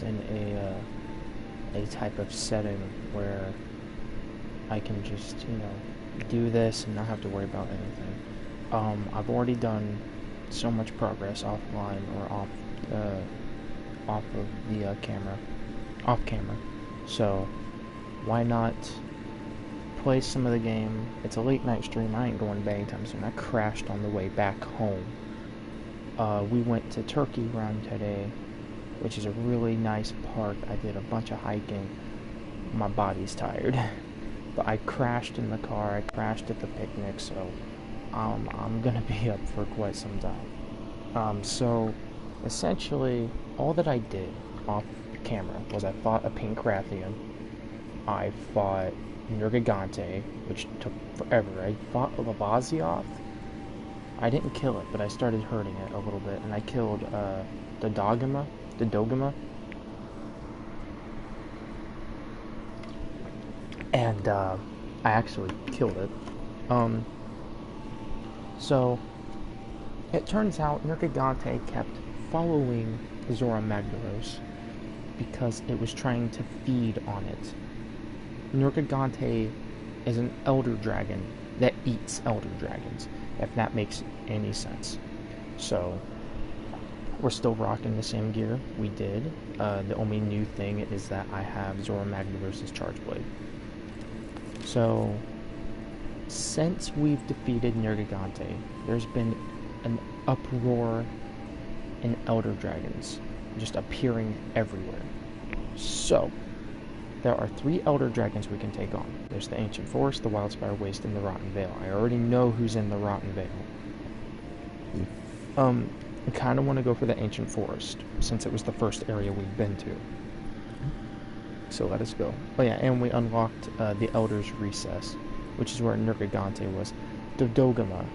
it's in a type of setting where I can just, do this and not have to worry about anything. I've already done so much progress offline or off of the off camera. So why not play some of the game? It's a late night stream. I ain't going to bed anytime soon. I crashed on the way back home. We went to Turkey Run today, which is a really nice park. I did a bunch of hiking. My body's tired. But I crashed in the car. I crashed at the picnic, so I'm gonna be up for quite some time. So essentially, all that I did off camera was I fought a Pink Rathian. I fought Nergigante, which took forever. I fought Lavazioth. I didn't kill it, but I started hurting it a little bit, and I killed the Dogema. And I actually killed it. So it turns out Nergigante kept following Zora Magdaros because it was trying to feed on it. Nergigante is an elder dragon that eats elder dragons, if that makes any sense. So we're still rocking the same gear we did. The only new thing is that I have Zora Magdaros' Charge Blade. So since we've defeated Nergigante, there's been an uproar in elder dragons just appearing everywhere. So there are 3 elder dragons we can take on. There's the Ancient Forest, the Wildspire Waste, and the Rotten Vale. I already know who's in the Rotten Vale. I kind of want to go for the Ancient Forest, since it was the first area we've been to. So let us go. Oh yeah, and we unlocked the Elder's Recess, which is where Nergigante was. Dodogama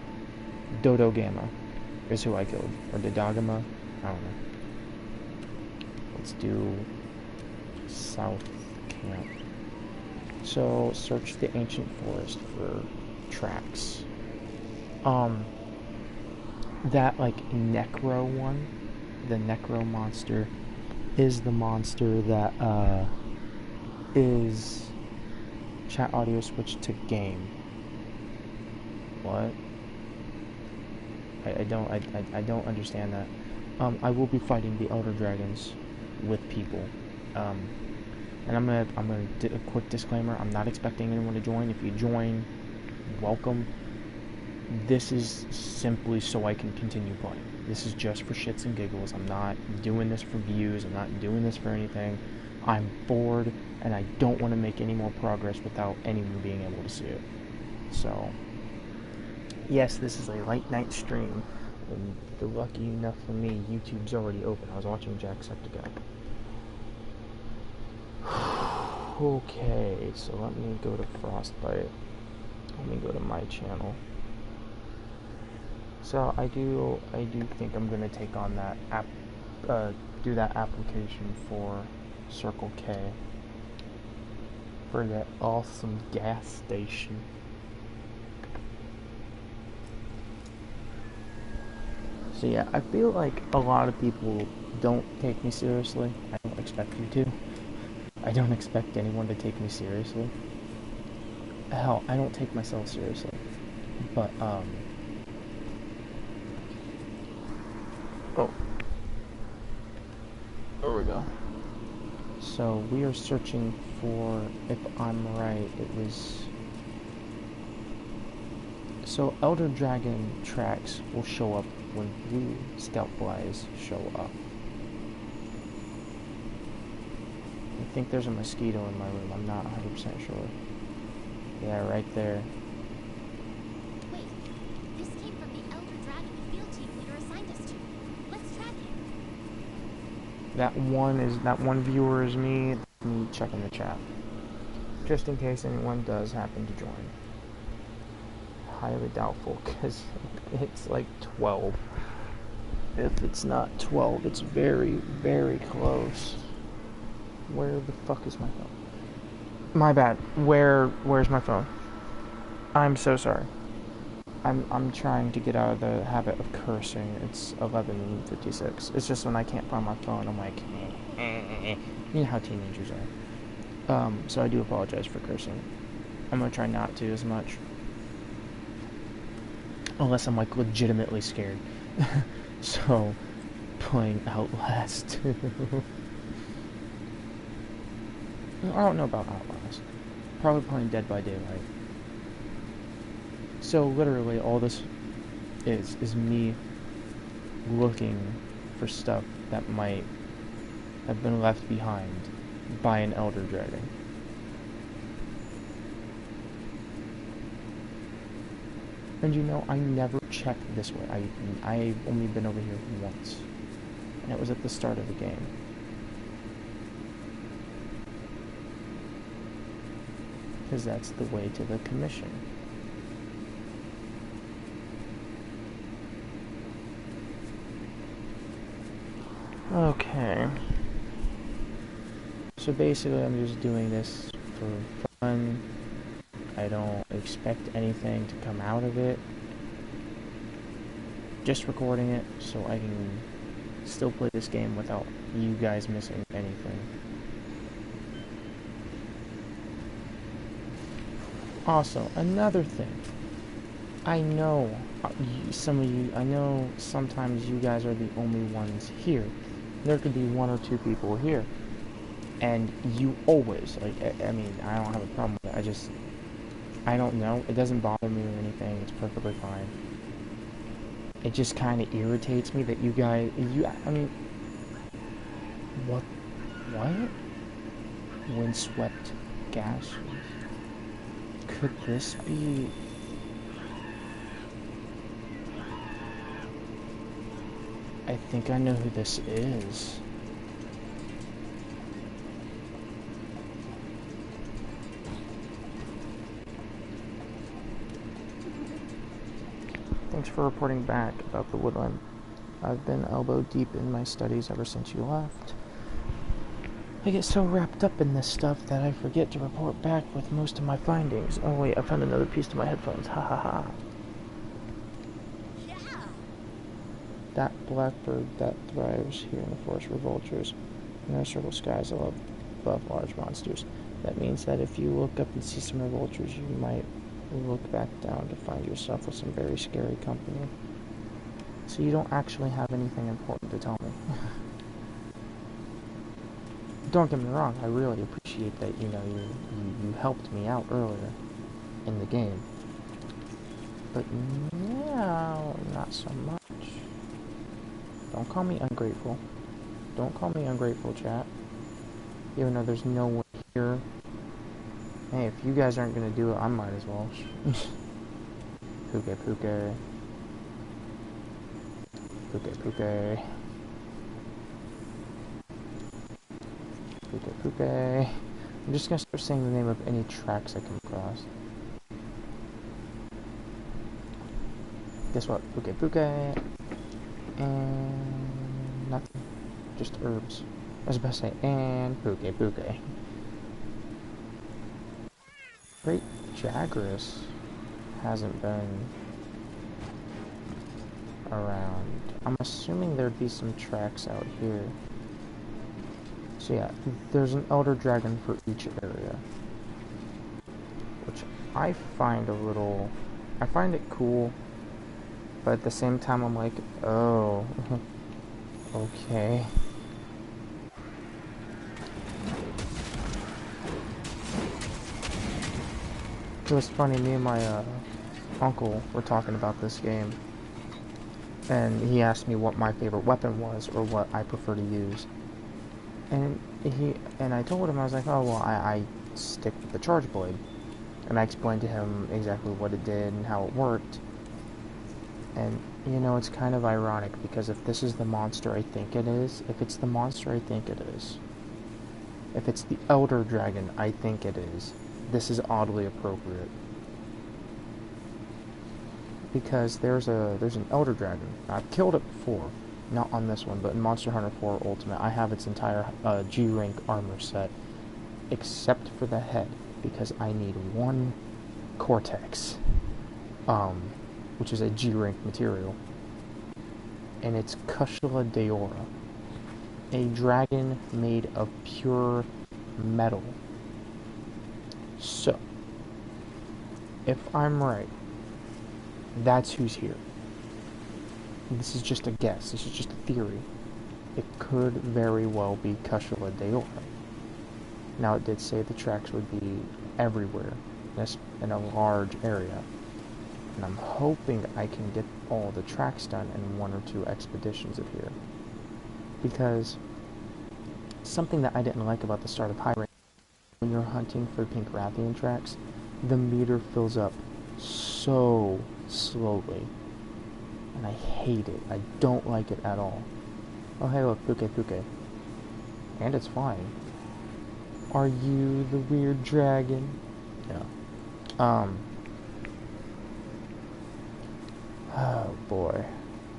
is who I killed. Or Dodogama? I don't know. Let's do South Camp. So search the Ancient Forest for tracks. That like Necro one, the Necro monster, is the monster that is chat audio switch to game. What? I don't understand that. I will be fighting the Elder Dragons with people. And I'm gonna do a quick disclaimer. I'm not expecting anyone to join. If you join, welcome. This is simply so I can continue playing. This is just for shits and giggles. I'm not doing this for views. I'm not doing this for anything. I'm bored, and I don't want to make any more progress without anyone being able to see it. So, yes, this is a late night stream, and lucky enough for me, YouTube's already open. I was watching Jacksepticeye. Okay, so let me go to Frostbite. Let me go to my channel. So I do think I'm gonna take on that do that application for Circle K for that awesome gas station. So yeah, I feel like a lot of people don't take me seriously. I don't expect you to. I don't expect anyone to take me seriously. Hell, I don't take myself seriously. But, oh. There we go. So, we are searching for, if I'm right, it was... So, Elder Dragon tracks will show up when blue Scout Flies show up. I think there's a mosquito in my room. I'm not 100% sure. Yeah, right there. Wait, this came from the Elder Dragon the field team leader assigned us to. Let's track him. That one viewer is me checking the chat. Just in case anyone does happen to join. Highly doubtful, because it's like 12. If it's not 12, it's very, very close. Where the fuck is my phone? My bad. Where's my phone? I'm so sorry. I'm trying to get out of the habit of cursing. It's 11:56. It's just when I can't find my phone, I'm like, you know how teenagers are. So I do apologize for cursing. I'm gonna try not to as much, unless I'm like legitimately scared. So, playing Outlast 2. I don't know about Outlast. Probably playing Dead by Daylight. So literally all this is me looking for stuff that might have been left behind by an Elder Dragon. And you know, I never checked this way. I've only been over here once. And it was at the start of the game. Because that's the way to the commission. Okay. So basically I'm just doing this for fun. I don't expect anything to come out of it. Just recording it so I can still play this game without you guys missing anything. Also, another thing. I know some of you, I know sometimes you guys are the only ones here. There could be one or two people here. And you always, like, I mean, I don't have a problem with it. I don't know. It doesn't bother me or anything. It's perfectly fine. It just kind of irritates me that you guys, I mean, what? Windswept gases? Could this be... I think I know who this is. Thanks for reporting back about the woodland. I've been elbow deep in my studies ever since you left. I get so wrapped up in this stuff that I forget to report back with most of my findings. Oh wait, I found another piece to my headphones. Ha ha ha. Yeah. That blackbird that thrives here in the forest for vultures. In our circle skies above large monsters. That means that if you look up and see some more vultures, you might look back down to find yourself with some very scary company. So you don't actually have anything important to tell me. Don't get me wrong, I really appreciate that, you know, you helped me out earlier in the game. But now, not so much. Don't call me ungrateful. Don't call me ungrateful, chat. Even though there's no one here. Hey, if you guys aren't gonna do it, I might as well. Puke puke. Puke puke. Puke puke. I'm just gonna start saying the name of any tracks I come across. Guess what? Puke puke. And nothing. Just herbs. I was about to say, and puke puke. Great Jagras hasn't been around. I'm assuming there'd be some tracks out here. So yeah, there's an Elder Dragon for each area. Which I find I find it cool, but at the same time I'm like, oh, okay. It was funny, me and my uncle were talking about this game, and he asked me what my favorite weapon was, or what I prefer to use. And I told him, I was like, oh, well, I stick with the Charge Blade. And I explained to him exactly what it did and how it worked. And, you know, it's kind of ironic, because if this is the monster I think it is, if it's the monster I think it is, if it's the Elder Dragon I think it is, this is oddly appropriate. Because there's an Elder Dragon. I've killed it before. Not on this one, but in Monster Hunter 4 Ultimate, I have its entire G-Rank armor set, except for the head, because I need one Cortex. which is a G-rank material, and it's Cushla Daora, a dragon made of pure metal. So, if I'm right, that's who's here. This is just a guess, this is just a theory. It could very well be Cushla Daora. Now, it did say the tracks would be everywhere, in a large area. And I'm hoping I can get all the tracks done in 1 or 2 expeditions of here. Because something that I didn't like about the start of High Rank, when you're hunting for Pink Rathian tracks, the meter fills up so slowly. And I hate it. I don't like it at all. Oh, hey, look, Puke. And it's flying. Are you the weird dragon? Yeah. Oh, boy.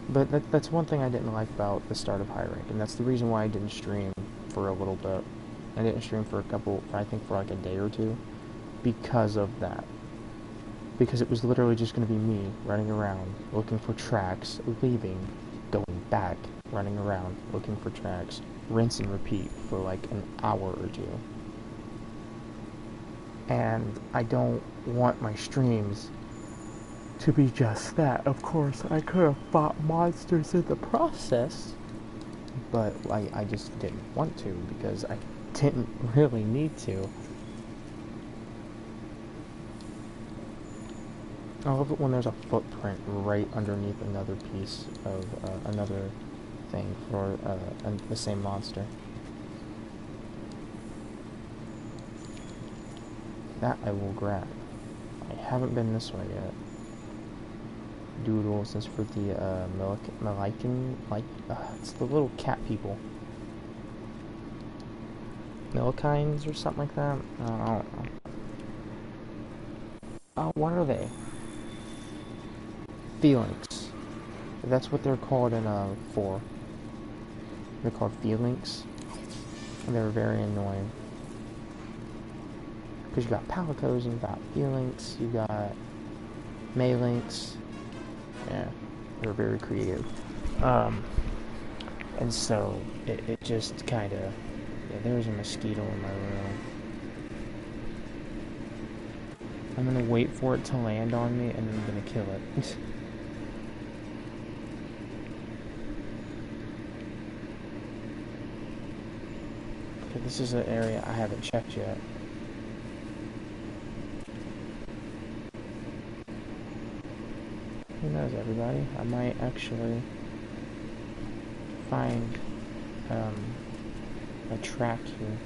But that's one thing I didn't like about the start of High Rank, and that's the reason why I didn't stream for a little bit. I didn't stream for like a day or two, because of that. Because it was literally just going to be me running around, looking for tracks, leaving, going back, running around, looking for tracks, rinse and repeat for like an hour or two. And I don't want my streams to be just that. Of course, I could have fought monsters in the process, but I just didn't want to, because I didn't really need to. I love it when there's a footprint right underneath another piece of another thing for the same monster. That I will grab. I haven't been this way yet. Doodles is for the Melican, it's the little cat people. Melikines or something like that? I don't know. What are they? Felinks. That's what they're called in 4. They're called Felinks. And they're very annoying. Because you got Palicos and you got Felinks, you got Maylinks. Yeah, they're very creative. And so, it just kind of... Yeah, there's a mosquito in my room. I'm gonna wait for it to land on me, and then I'm gonna kill it. Okay, this is an area I haven't checked yet. Who knows, everybody? I might actually find a track here.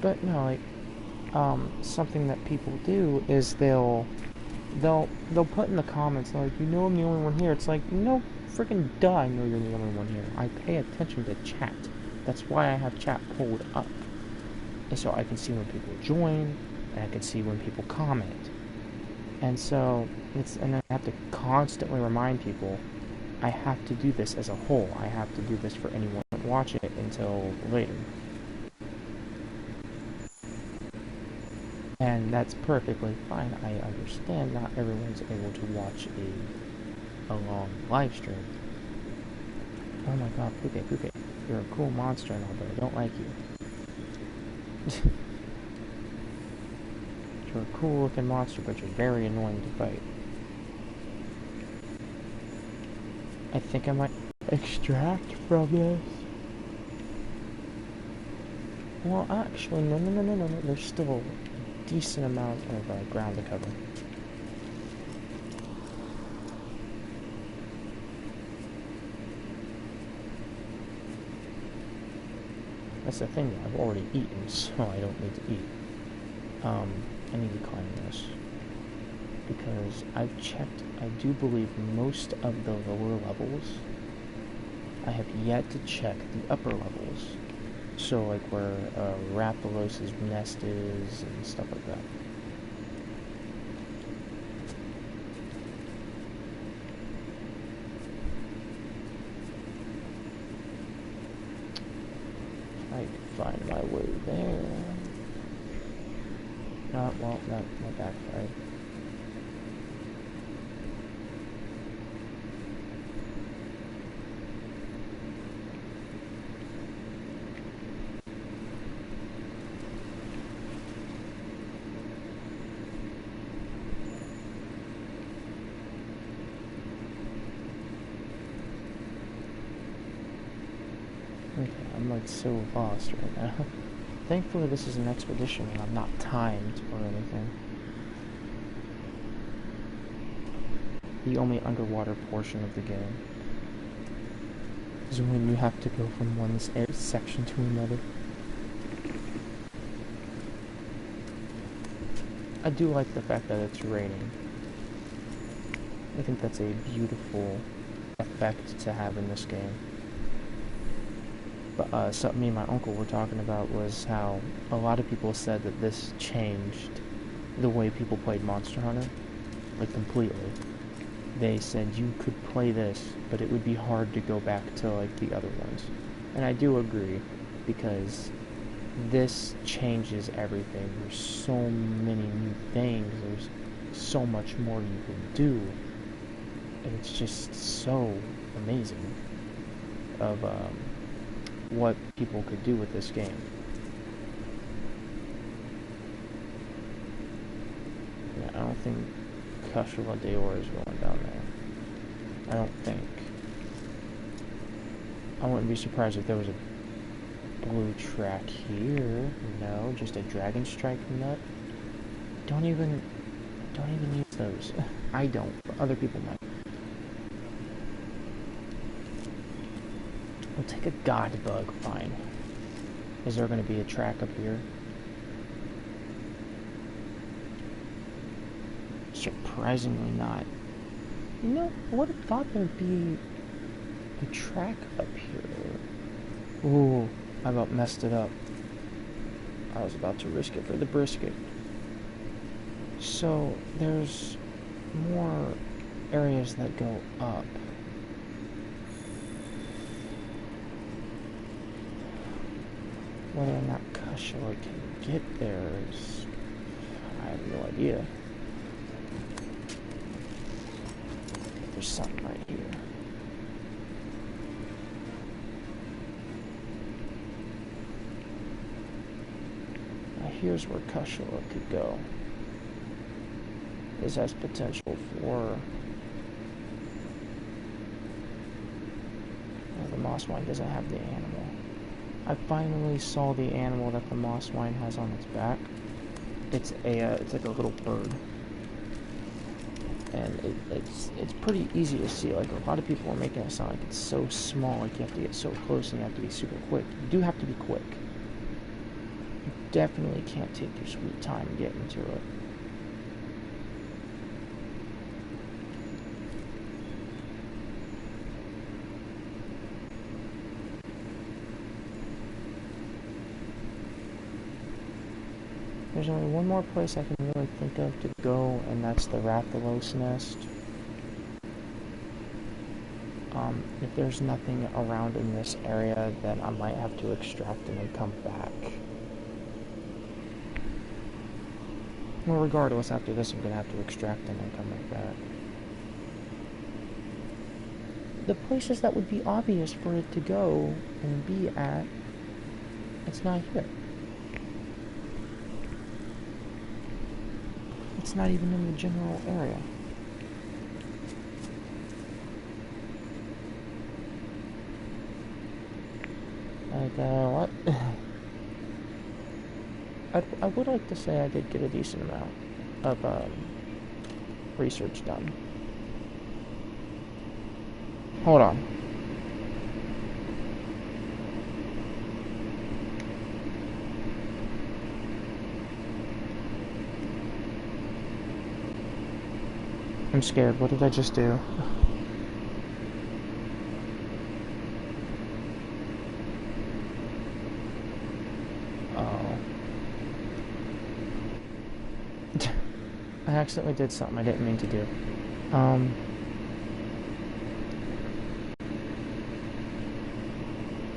But no, like, something that people do is they'll put in the comments, like, you know I'm the only one here. It's like, no freaking duh, I know you're the only one here. I pay attention to chat. That's why I have chat pulled up. And so I can see when people join, and I can see when people comment. And so, and I have to constantly remind people, I have to do this as a whole. I have to do this for anyone that watch it until later. And that's perfectly fine. I understand not everyone's able to watch a long live stream. Oh my god, Puke, you're a cool monster and all, but I don't like you. You're a cool looking monster, but you're very annoying to fight. I think I might extract from this. Well, actually, no. There's still a decent amount of ground to cover. That's the thing, I've already eaten, so I don't need to eat. I need to climb this. Because I've checked, I do believe most of the lower levels. I have yet to check the upper levels. So, like where Rathalos' nest is and stuff like that. I can find my way there. Well, that backfired. like so lost right now. Thankfully this is an expedition and I'm not timed or anything. The only underwater portion of the game is when you have to go from one section to another. I do like the fact that it's raining. I think that's a beautiful effect to have in this game. But something me and my uncle were talking about was how a lot of people said that this changed the way people played Monster Hunter, like completely. They said you could play this, but it would be hard to go back to like the other ones. And I do agree, because this changes everything. There's so many new things, there's so much more you can do, and it's just so amazing of what people could do with this game. Yeah, I don't think Cushla Daor is going down there. I don't think. I wouldn't be surprised if there was a blue track here. No, just a Dragon Strike nut. Don't even use those. I don't, but other people might. We'll take a God Bug, fine. Is there going to be a track up here? Surprisingly not. You know, I would have thought there'd be a track up here. Ooh, I about messed it up. I was about to risk it for the brisket. So, there's more areas that go up. Whether or not Cushla can get there is... I have no idea. There's something right here. Now here's where Cushla could go. This has potential for... Well, the Mosswine doesn't have the animal. I finally saw the animal that the Mosswine has on its back. It's like a little bird. And it's pretty easy to see. Like, a lot of people are making it sound like it's so small, like you have to get so close and you have to be super quick. You do have to be quick. You definitely can't take your sweet time getting to it. There's only one more place I can really think of to go, and that's the Rathalos Nest. If there's nothing around in this area, then I might have to extract and then come back. Well, regardless, after this I'm going to have to extract and then come right back. The places that would be obvious for it to go and be at, it's not here. It's not even in the general area. Like, what? I would like to say I did get a decent amount of research done. Hold on. I'm scared. What did I just do? Oh. I accidentally did something I didn't mean to do.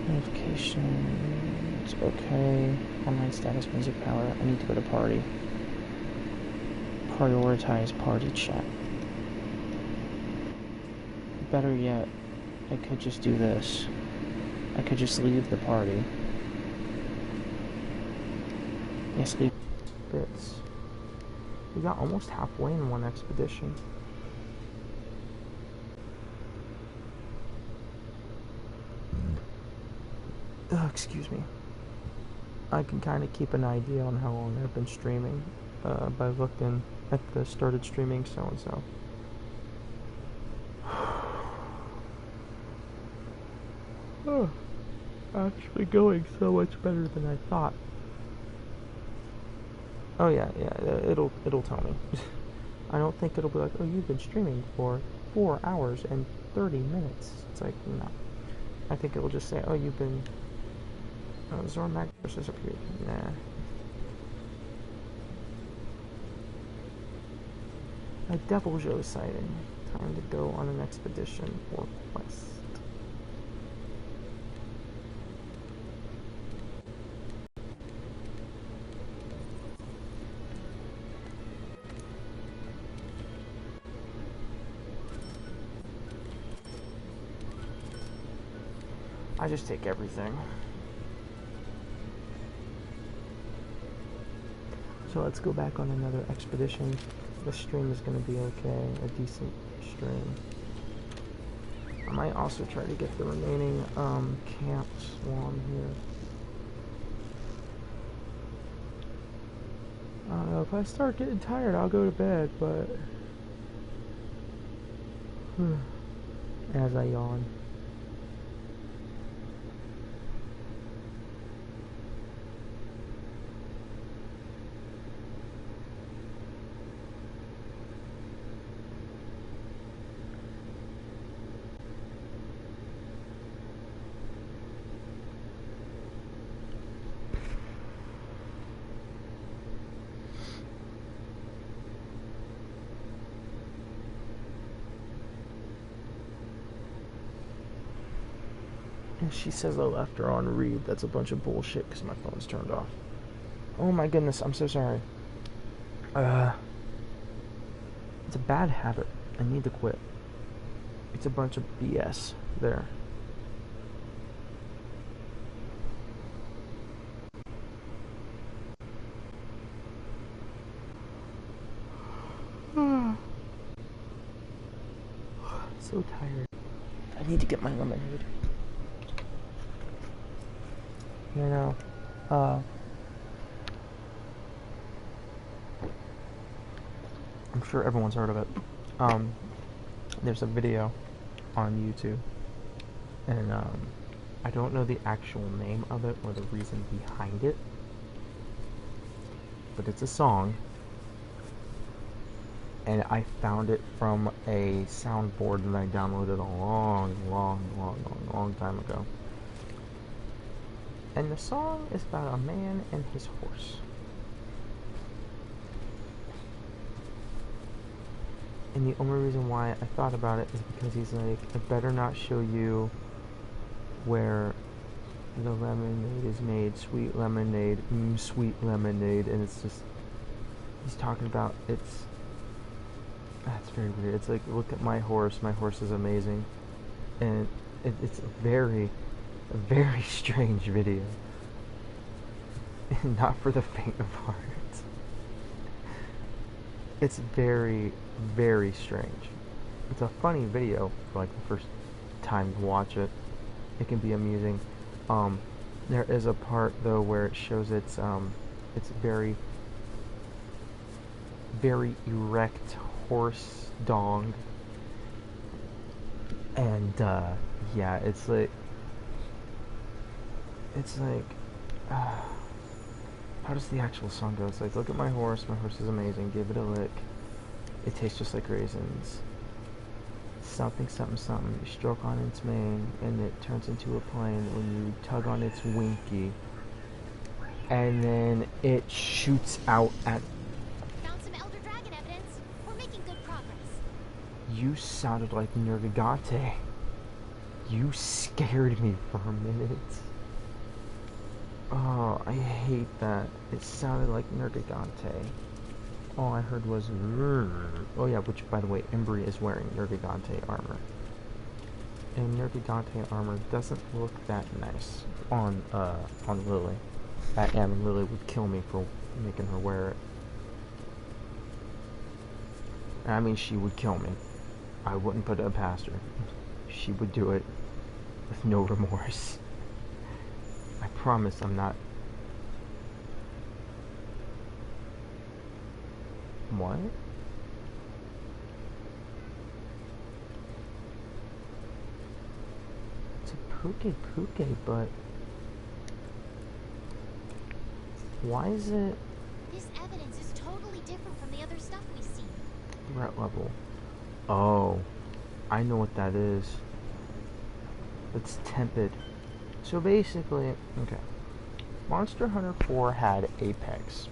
Notifications. Okay. Online status, music power. I need to go to party. Prioritize party chat. Better yet, I could just do this. I could just leave the party. Yes, leave bits. We got almost halfway in one expedition. excuse me. I can kind of keep an idea on how long I've been streaming by looking at the started streaming so and so. Oh, actually going so much better than I thought. Oh yeah, it'll tell me. I don't think it'll be like, oh, you've been streaming for 4 hours and 30 minutes. It's like, no. I think it'll just say, oh, you've been... Zormak versus appeared. Nah. A Devil Joe sighting. Time to go on an expedition or quest. I just take everything. So let's go back on another expedition. The stream is going to be okay, a decent stream. I might also try to get the remaining camps while I'm here. I don't know, if I start getting tired, I'll go to bed, but... as I yawn. And she says I left her on read. That's a bunch of bullshit because my phone's turned off. Oh my goodness, I'm so sorry. It's a bad habit. I need to quit. It's a bunch of BS there. So tired. I need to get my lemonade. You know, I'm sure everyone's heard of it. There's a video on YouTube, and I don't know the actual name of it or the reason behind it, but it's a song, and I found it from a soundboard that I downloaded a long time ago. And the song is about a man and his horse. And the only reason why I thought about it is because he's like, I better not show you where the lemonade is made, sweet lemonade, sweet lemonade, and it's just, he's talking about, that's very weird. It's like, look at my horse is amazing. And it's a very strange video. Not for the faint of heart. It's very strange. It's a funny video for like the first time to watch it. It can be amusing. There is a part though where it shows it's very erect horse dong, and yeah, it's like how does the actual song go? It's like, look at my horse is amazing, give it a lick, it tastes just like raisins, something, you stroke on its mane, and it turns into a plane when you tug on its winky, and then it shoots out at... Found some Elder Dragon evidence. We're making good progress. You sounded like Nergigante. You scared me for a minute. Oh, I hate that. It sounded like Nergigante. All I heard was... Oh yeah, which, by the way, Embry is wearing Nergigante armor. And Nergigante armor doesn't look that nice on Lily. And Lily would kill me for making her wear it. I mean, she would kill me. I wouldn't put it past her. She would do it with no remorse. I promise I'm not. What? It's a Puke, but why is it This evidence is totally different from the other stuff we see. threat level? Oh, I know what that is. It's Tempid. So basically, okay. Monster Hunter 4 had Apex,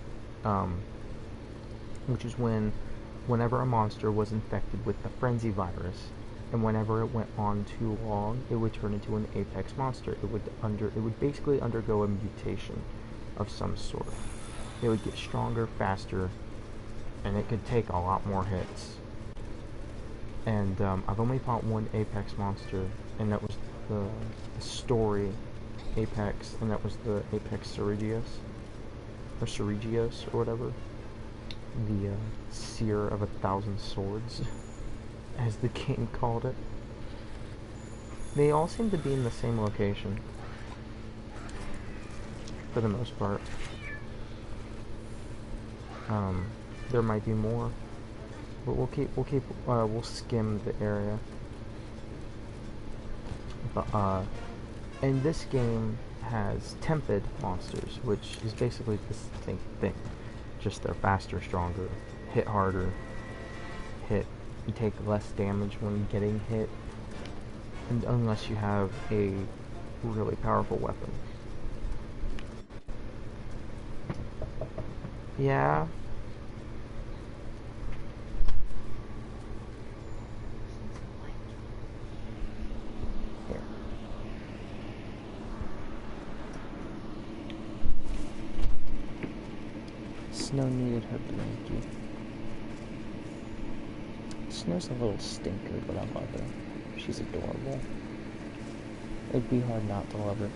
which is whenever a monster was infected with the Frenzy virus, and whenever it went on too long, it would turn into an Apex monster. It would basically undergo a mutation of some sort. It would get stronger, faster, and it could take a lot more hits. And I've only fought one Apex monster, and that was the story Apex, and that was the Apex Seregios, or whatever. The Seer of 1,000 Swords, as the game called it. They all seem to be in the same location, for the most part. There might be more, but we'll skim the area. But and this game has Tempid monsters, which is basically the same thing. Just they're faster, stronger, hit harder, you take less damage when getting hit, and unless you have a really powerful weapon. Yeah. Here. Snow needed her blankie. Snow's a little stinker, but I love her. She's adorable. It'd be hard not to love her.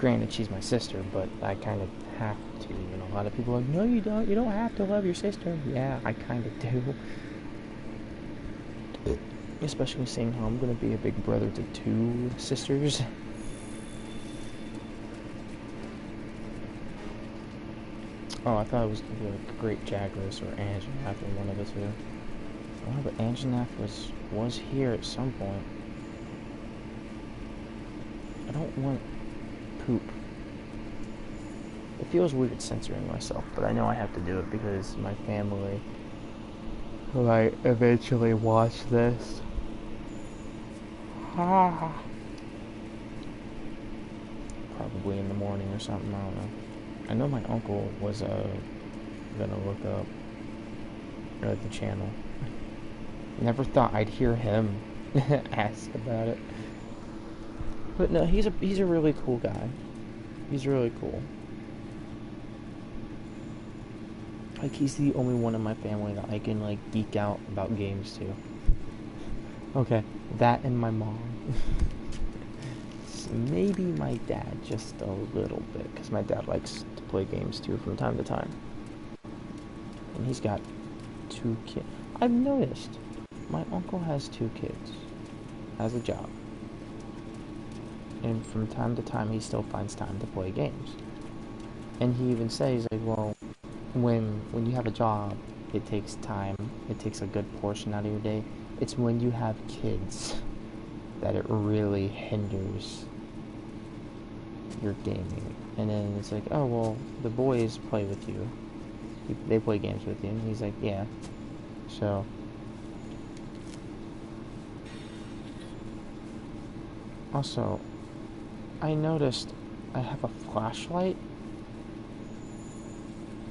Granted, she's my sister, but I kind of have to. You know, a lot of people are like, no, you don't. You don't have to love your sister. Yeah, I kind of do. Especially seeing how I'm going to be a big brother to 2 sisters. Oh, I thought it was going to be like Great Jagras or Anjanath or one of the 2. Oh, but Anjanath was here at some point. I don't want poop. It feels weird censoring myself, but I know I have to do it because my family might eventually watch this. Probably in the morning or something, I don't know. I know my uncle was gonna look up the channel. Never thought I'd hear him ask about it. But no, he's a really cool guy. He's really cool. Like, he's the only one in my family that I can like geek out about games to. Okay, that and my mom. Maybe my dad just a little bit, because my dad likes to play games too from time to time. And he's got 2 kids. I've noticed my uncle has 2 kids, has a job, and from time to time he still finds time to play games. And he even says, like, well, when you have a job, it takes time, it takes a good portion out of your day. It's when you have kids that it really hinders your gaming. And then it's like, oh, well, the boys play with you. They play games with you. And he's like, yeah. So, also, I noticed I have a flashlight.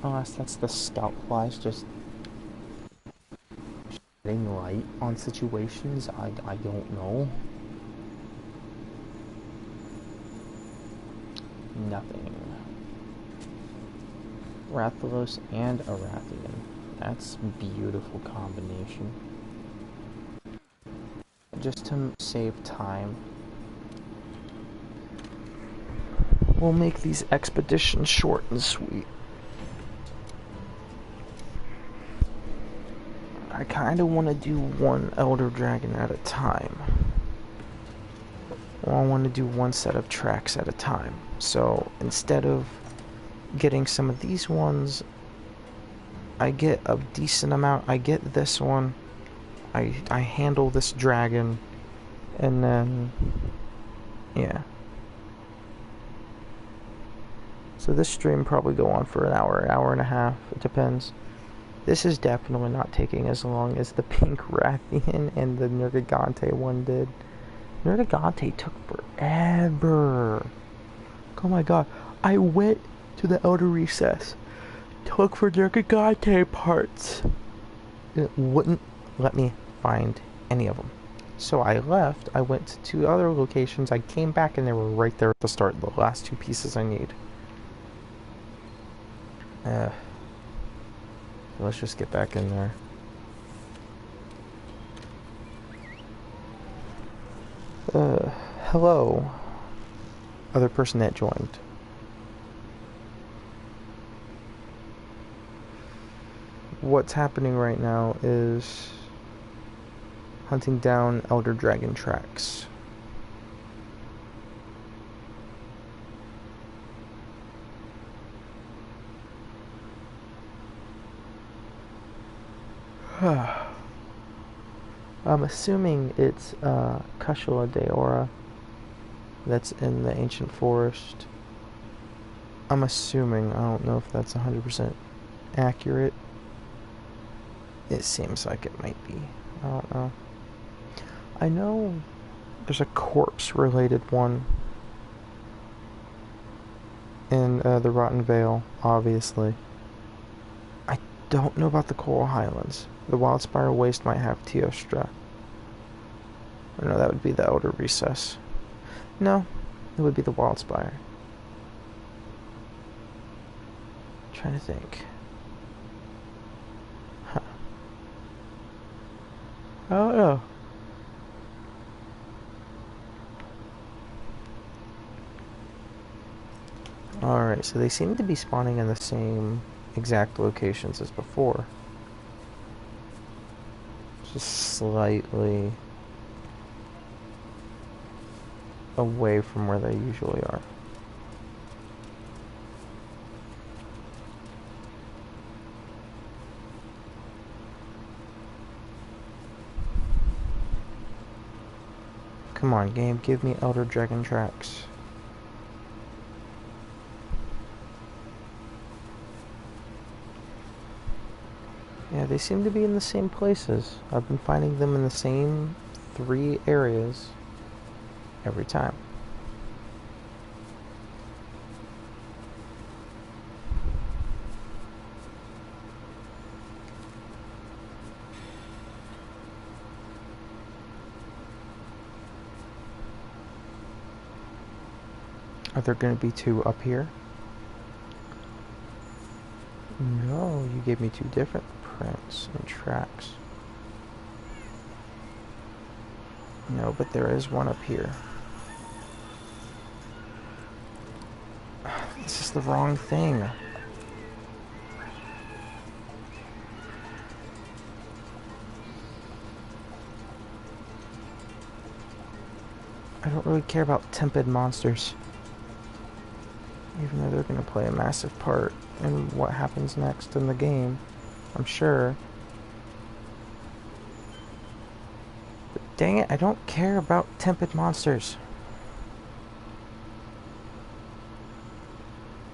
Unless that's the scout flash just shedding light on situations. I don't know. Nothing. Rathalos and Arathian. That's a beautiful combination. Just to save time, we'll make these expeditions short and sweet. I kind of want to do one Elder Dragon at a time. Well, I want to do one set of tracks at a time. So instead of getting some of these ones, I get a decent amount. I get this one. I handle this dragon, and then yeah. So this stream probably go on for an hour and a half. It depends. This is definitely not taking as long as the Pink Rathian and the Nergigante one did. Nergigante took forever. Oh my god. I went to the Elder Recess. Took for Nergigante parts. It wouldn't let me find any of them. So I left. I went to 2 other locations. I came back and they were right there at the start. The last 2 pieces I need. Let's just get back in there. Hello. Other person that joined. What's happening right now is hunting down Elder Dragon tracks. I'm assuming it's Cushula Daora that's in the ancient forest. I'm assuming. I don't know if that's 100% accurate. It seems like it might be. I don't know. I know there's a corpse-related one in the Rotten Vale, obviously. I don't know about the Coral Highlands. The Wildspire Waste might have Teostra. Or no, that would be the Elder Recess. No, it would be the Wildspire. Trying to think. Huh. I don't know. Alright, so they seem to be spawning in the same exact locations as before. Just slightly away from where they usually are. Come on, game, give me Elder Dragon tracks. Yeah, they seem to be in the same places. I've been finding them in the same 3 areas every time. Are there going to be 2 up here? No, you gave me 2 different prints and tracks. No, but there is one up here. This is the wrong thing. I don't really care about Tempid monsters. Even though they're going to play a massive part in what happens next in the game, I'm sure. But dang it, I don't care about Tempid monsters.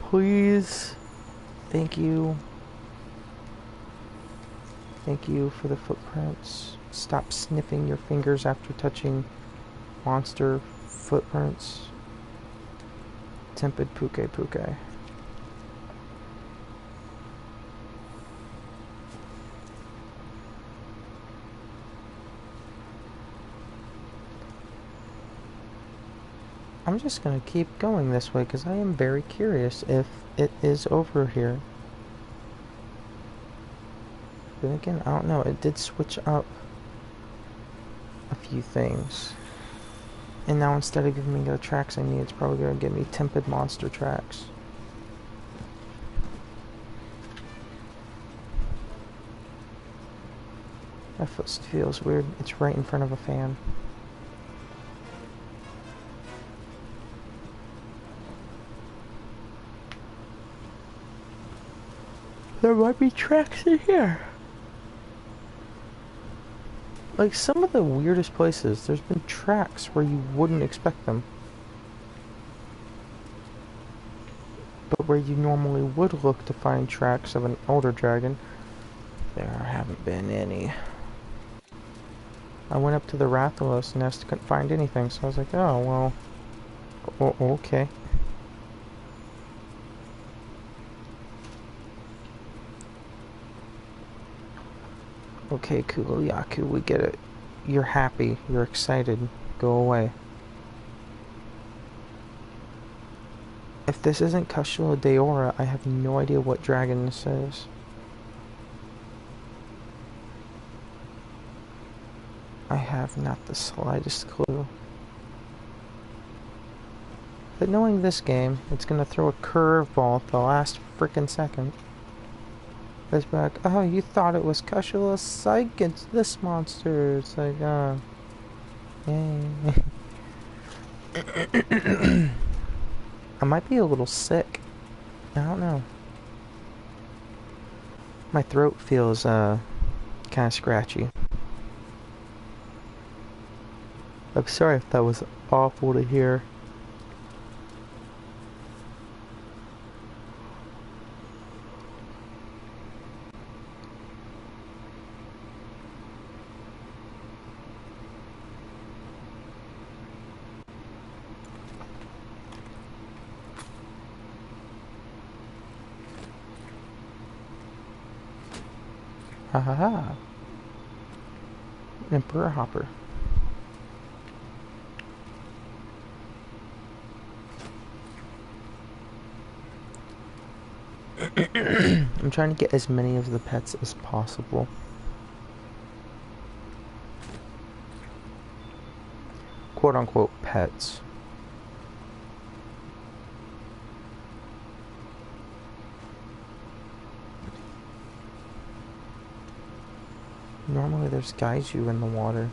Please. Thank you. Thank you for the footprints. Stop sniffing your fingers after touching monster footprints. Tempid Puke Puke. I'm just gonna keep going this way because I am very curious if it is over here. But again, I don't know. It did switch up a few things. And now instead of giving me the tracks I need, it's probably going to give me Tempid monster tracks. That foot feels weird. It's right in front of a fan. There might be tracks in here. Like, some of the weirdest places, there's been tracks where you wouldn't expect them. But where you normally would look to find tracks of an elder dragon, there haven't been any. I went up to the Rathalos nest, couldn't find anything, so I was like, oh, well, okay. Okay, Kuliaku, we get it. You're happy, you're excited, go away. If this isn't Cashula Deora, I have no idea what dragon this is. I have not the slightest clue. But knowing this game, it's gonna throw a curveball at the last frickin' second. It's back, oh, you thought it was Cashula? Psych, it's this monster. It's like, yay. I might be a little sick. I don't know. My throat feels, kind of scratchy. I'm sorry if that was awful to hear. Ha ha ha. Emperor Hopper. I'm trying to get as many of the pets as possible. Quote unquote pets. Normally there's Gaiju in the water.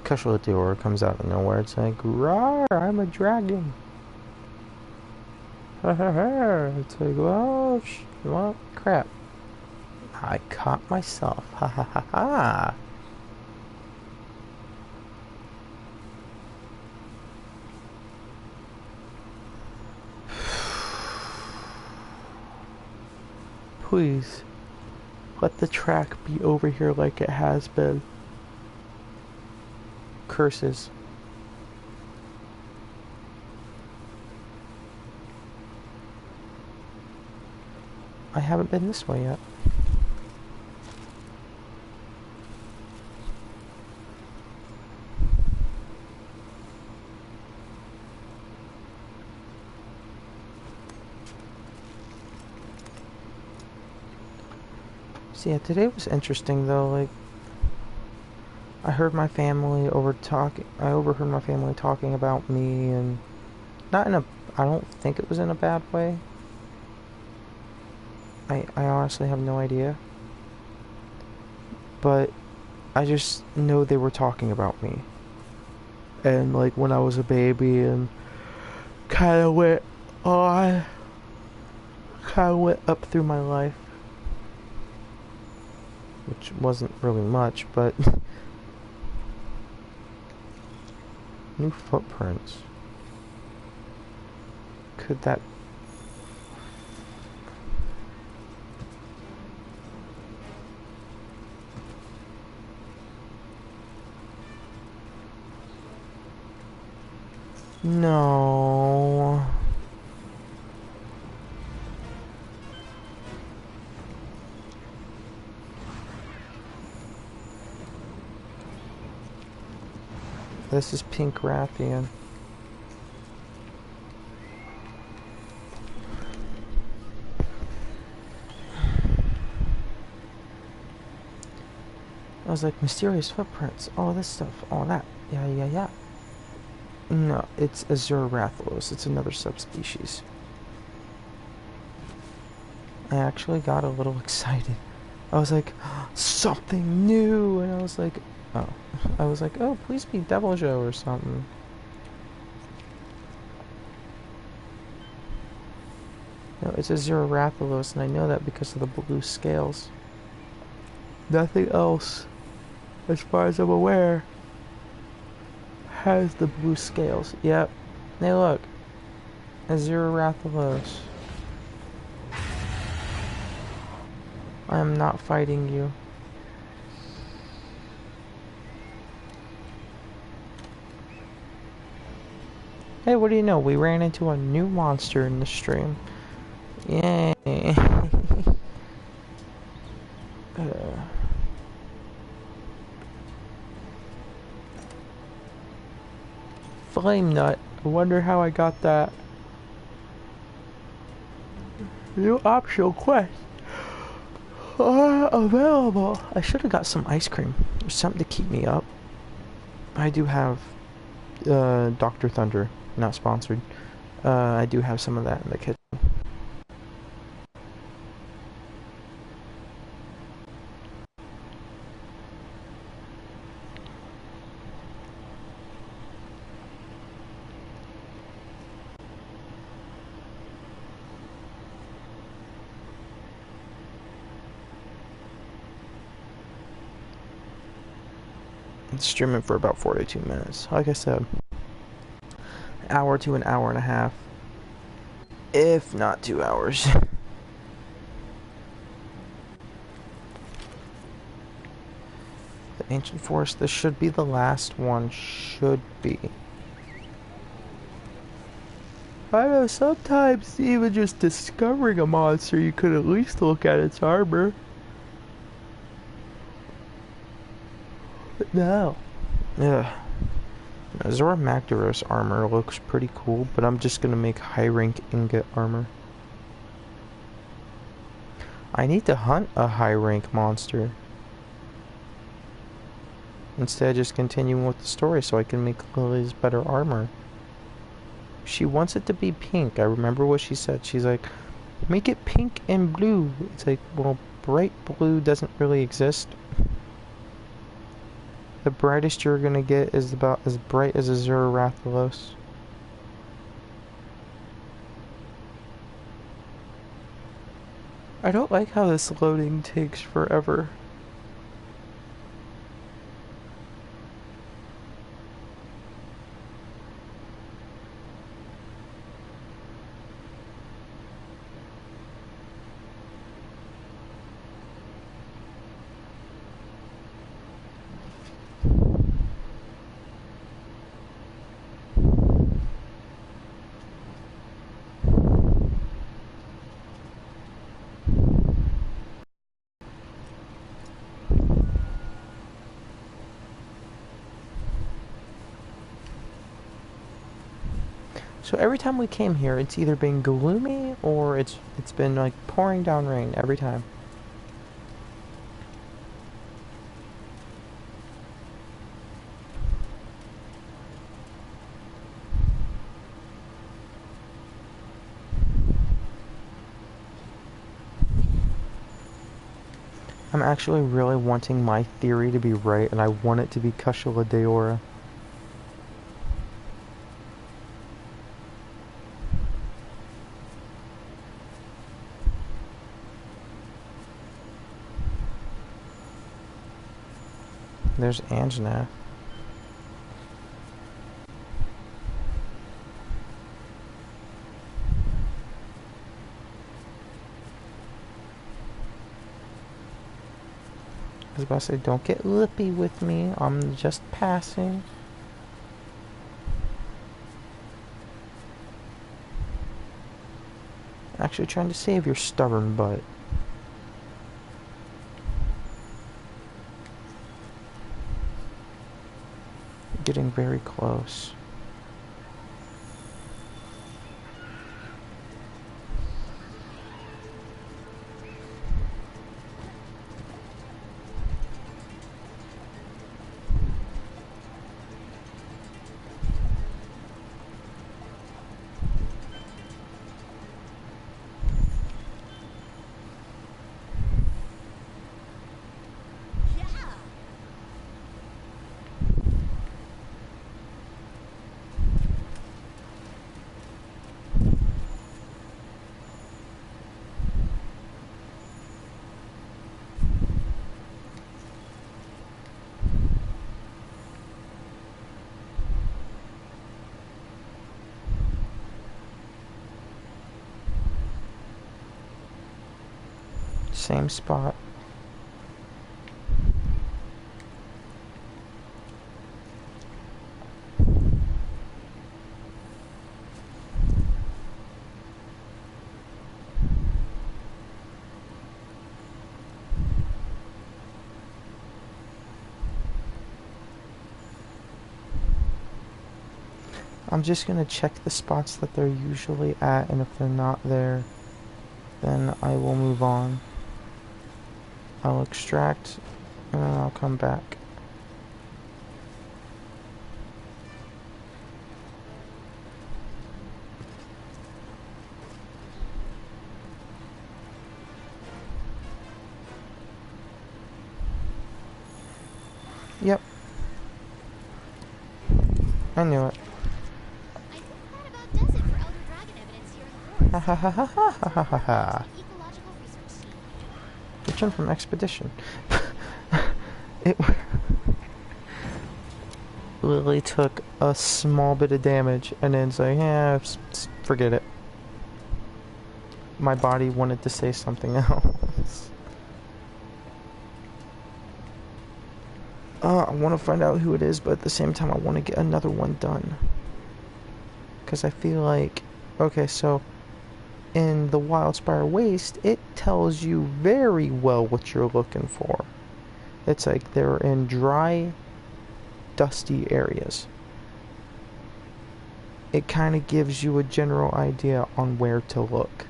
Cashula Deora comes out of nowhere. It's like, rawr, I'm a dragon. Ha ha ha. It's like, well, crap. I caught myself. Ha ha ha ha. Please, let the track be over here like it has been. Curses. I haven't been this way yet. So yeah, today was interesting though, like I overheard my family talking about me, and not in a, I don't think it was in a bad way. I honestly have no idea. But I just know they were talking about me. And like when I was a baby and kinda went on, kinda went up through my life. Which wasn't really much, but new footprints. Could that... No. This is Pink Rathian. I was like, mysterious footprints, all this stuff, all that. Yeah. No, it's Azure Rathalos. It's another subspecies. I actually got a little excited. I was like, something new! And I was like, oh. I was like, oh, please be Devil Joe or something. No, it's a Zero Rathalos, and I know that because of the blue scales. Nothing else, as far as I'm aware, has the blue scales. Yep. Hey, look. A Zero Rathalos. I am not fighting you. Hey, what do you know? We ran into a new monster in the stream. Yay. Flame Nut. I wonder how I got that. New optional quest are available. I should have got some ice cream or something to keep me up. I do have Dr. Thunder, not sponsored. I do have some of that in the kitchen. Streaming for about 42 minutes. Like I said, an hour to an hour and a half, if not 2 hours. The Ancient Forest, this should be the last one, should be. I know sometimes even just discovering a monster, you could at least look at its armor. But no. Yeah. Zora Magdaros armor looks pretty cool, but I'm just gonna make high rank ingot armor. I need to hunt a high rank monster. Instead, just continuing with the story so I can make Lily's better armor. She wants it to be pink. I remember what she said. She's like, make it pink and blue. It's like, well, bright blue doesn't really exist. The brightest you're gonna get is about as bright as a Zero Rathalos. I don't like how this loading takes forever. So every time we came here, it's either been gloomy or it's been like pouring down rain every time. I'm actually really wanting my theory to be right, and I want it to be Cushala Daora. There's Anjanath. I was about to say, don't get lippy with me. I'm just passing. Actually trying to save your stubborn butt. Getting very close. Same spot. I'm just gonna check the spots that they're usually at, and if they're not there, then I will move on. I'll extract, and then I'll come back. Yep. I knew it. I think that about does it for Elder Dragon evidence here in the Ha forest. ha ha ha ha ha ha ha ha. To the Ecological Research Team. Return from expedition. It literally took a small bit of damage, and then it's like, yeah, forget it. My body wanted to say something else. I want to find out who it is, but at the same time, I want to get another one done. Because I feel like, okay, so in the Wildspire Waste, it tells you very well what you're looking for. It's like they're in dry, dusty areas. It kind of gives you a general idea on where to look.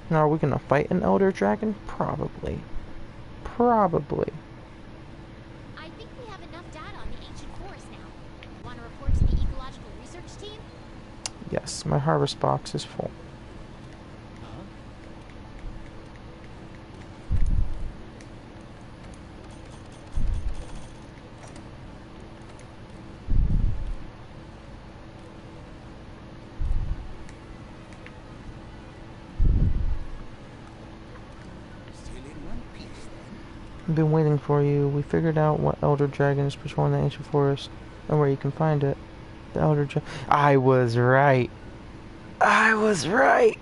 Now, are we gonna fight an Elder Dragon? Probably. Probably. I think we have enough data on the ancient forest now. Want to report to the Ecological Research Team? Yes, my harvest box is full. I've been waiting for you. We figured out what Elder Dragon is patrolling the ancient forest and where you can find it. The Elder Dragon. I was right. I was right.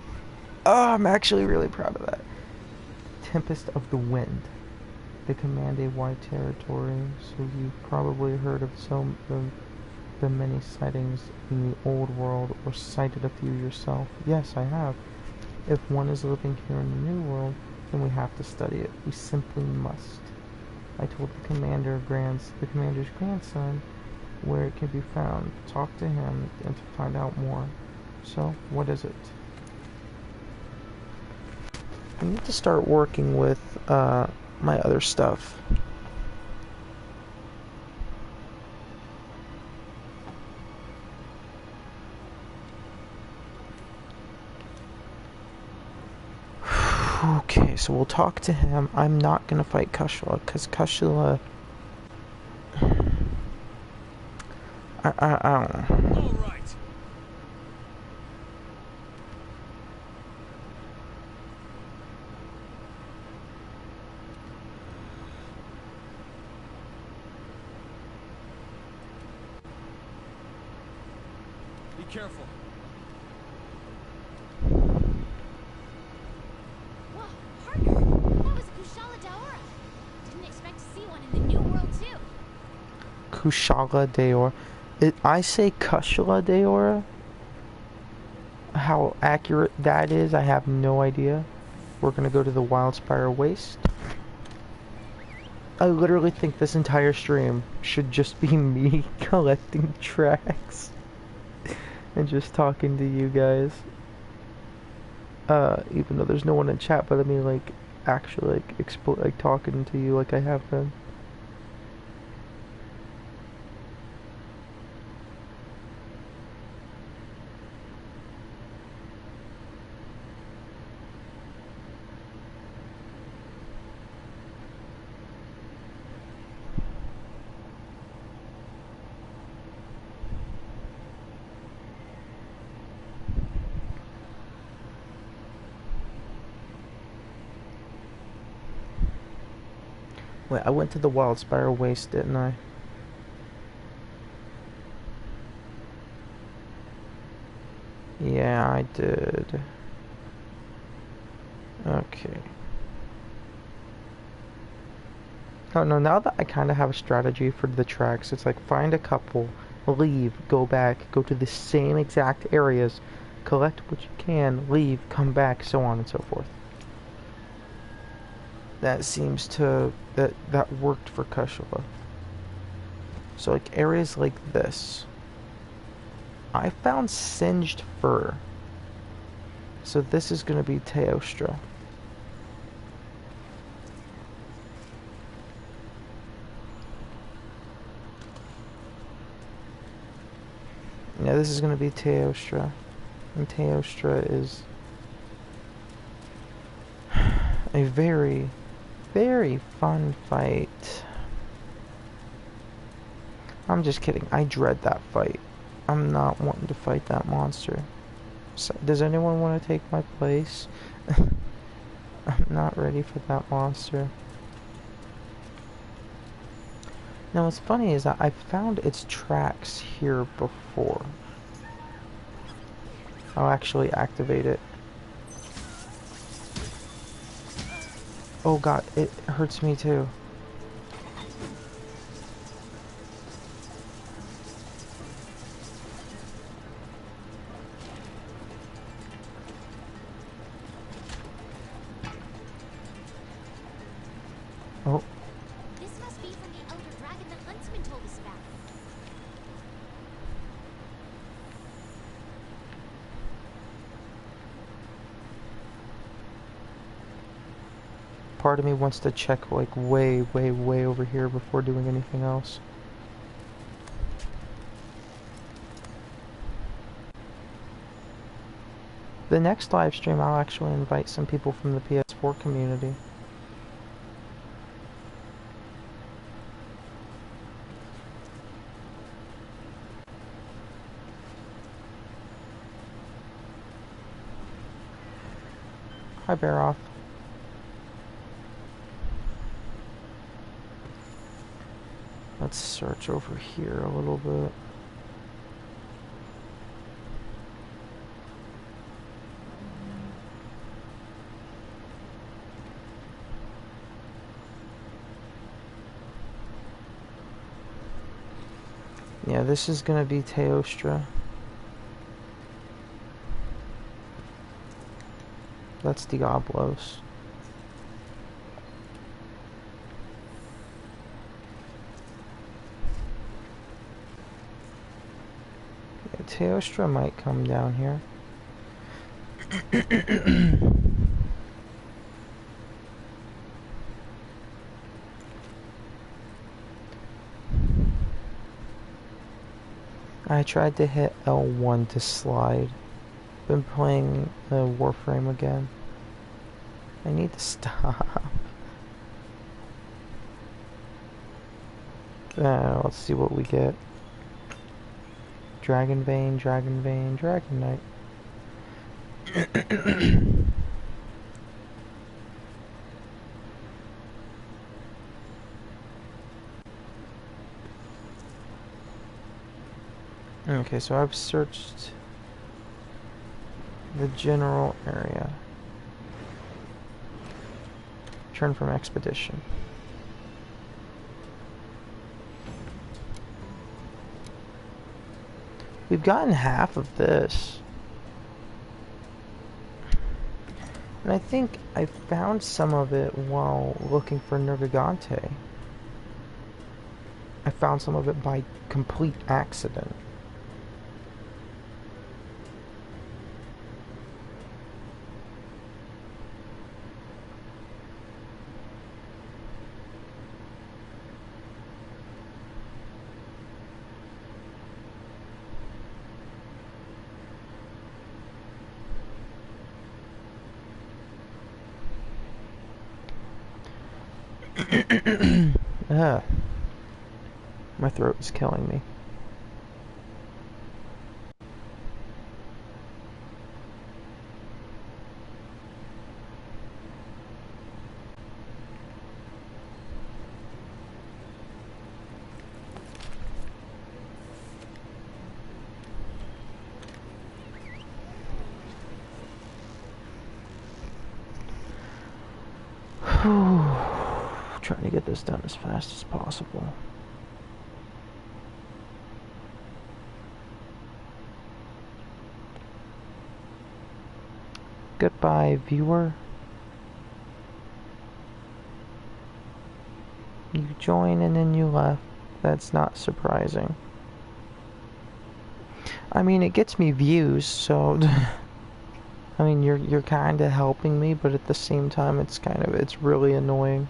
Oh, I'm actually really proud of that. Tempest of the Wind. They command a wide territory, so you've probably heard of the many sightings in the old world, or sighted a few yourself. Yes, I have. If one is living here in the new world, then we have to study it. We simply must. I told the commander's grandson where it can be found. Talk to him and to find out more. So, what is it? I need to start working with my other stuff. Okay, so we'll talk to him. I'm not gonna fight Kushala, because Kushala... I don't know. All right. Be careful. Whoa, partner! That was Kushala Daora. Didn't expect to see one in the new world too. Kushala Daora. I say Kushala Daora. How accurate that is, I have no idea. We're gonna go to the Wildspire Waste. I literally think this entire stream should just be me collecting tracks and just talking to you guys. Even though there's no one in chat, but I mean, like, actually, like talking to you like I have been. Wait, I went to the Wildspire Waste, didn't I? Yeah, I did. Okay. Oh no, now that I kind of have a strategy for the tracks, it's like find a couple, leave, go back, go to the same exact areas, collect what you can, leave, come back, so on and so forth. That seems to, that worked for Kushala. So like areas like this. I found singed fur. So this is going to be Teostra. Yeah, this is going to be Teostra. And Teostra is a very, very fun fight. I'm just kidding. I dread that fight. I'm not wanting to fight that monster. So, does anyone want to take my place? I'm not ready for that monster. Now what's funny is that I found its tracks here before. I'll actually activate it. Oh god, it hurts me too. Oh. This must be from the elder dragon the huntsman told us about. Part of me wants to check like way, way, way over here before doing anything else. The next live stream, I'll actually invite some people from the PS4 community. Hi, Baroth. Let's search over here a little bit. Yeah, this is gonna be Teostra. That's Diablos. Yeah, Teostra might come down here. I tried to hit L1 to slide. Been playing Warframe again. I need to stop. Let's see what we get. Dragon Vein, Dragon Vein, Dragon Knight. Okay, so I've searched the general area. Return from expedition. We've gotten half of this. And I think I found some of it while looking for Nergigante. I found some of it by complete accident. My throat is killing me. Trying to get this done as fast as possible. Goodbye, viewer. You joined and then you left. That's not surprising. I mean, it gets me views, so I mean, you're kind of helping me, but at the same time, it's really annoying.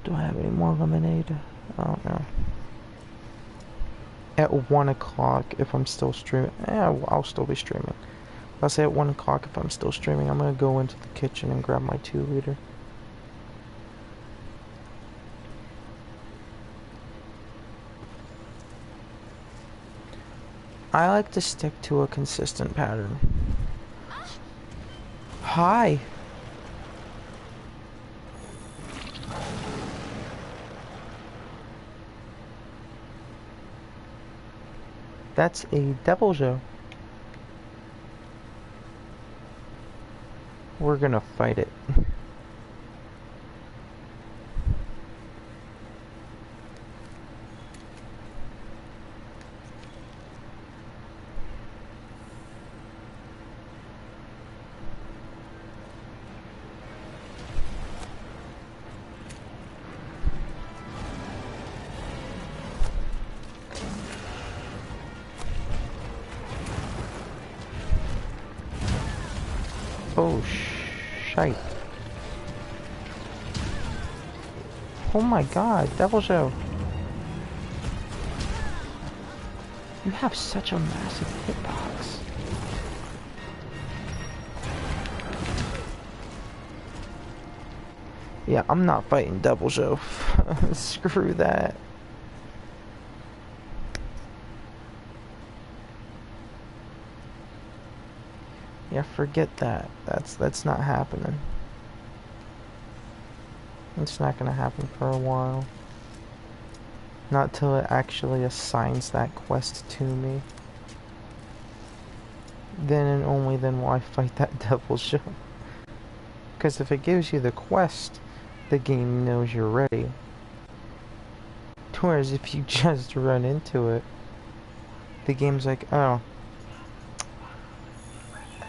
Do I have any more lemonade? I don't know. At 1 o'clock, if I'm still streaming, I'll still be streaming. I'll say at 1 o'clock if I'm still streaming, I'm gonna go into the kitchen and grab my 2-liter. I like to stick to a consistent pattern. Hi. That's a Deviljho. We're gonna fight it. Oh, shite. Oh my god, Deviljho. You have such a massive hitbox. Yeah, I'm not fighting Deviljho. Screw that. Yeah, forget that. That's not happening. It's not gonna happen for a while. Not till it actually assigns that quest to me. Then and only then will I fight that Deviljho. Because if it gives you the quest, the game knows you're ready. Whereas if you just run into it, the game's like, oh,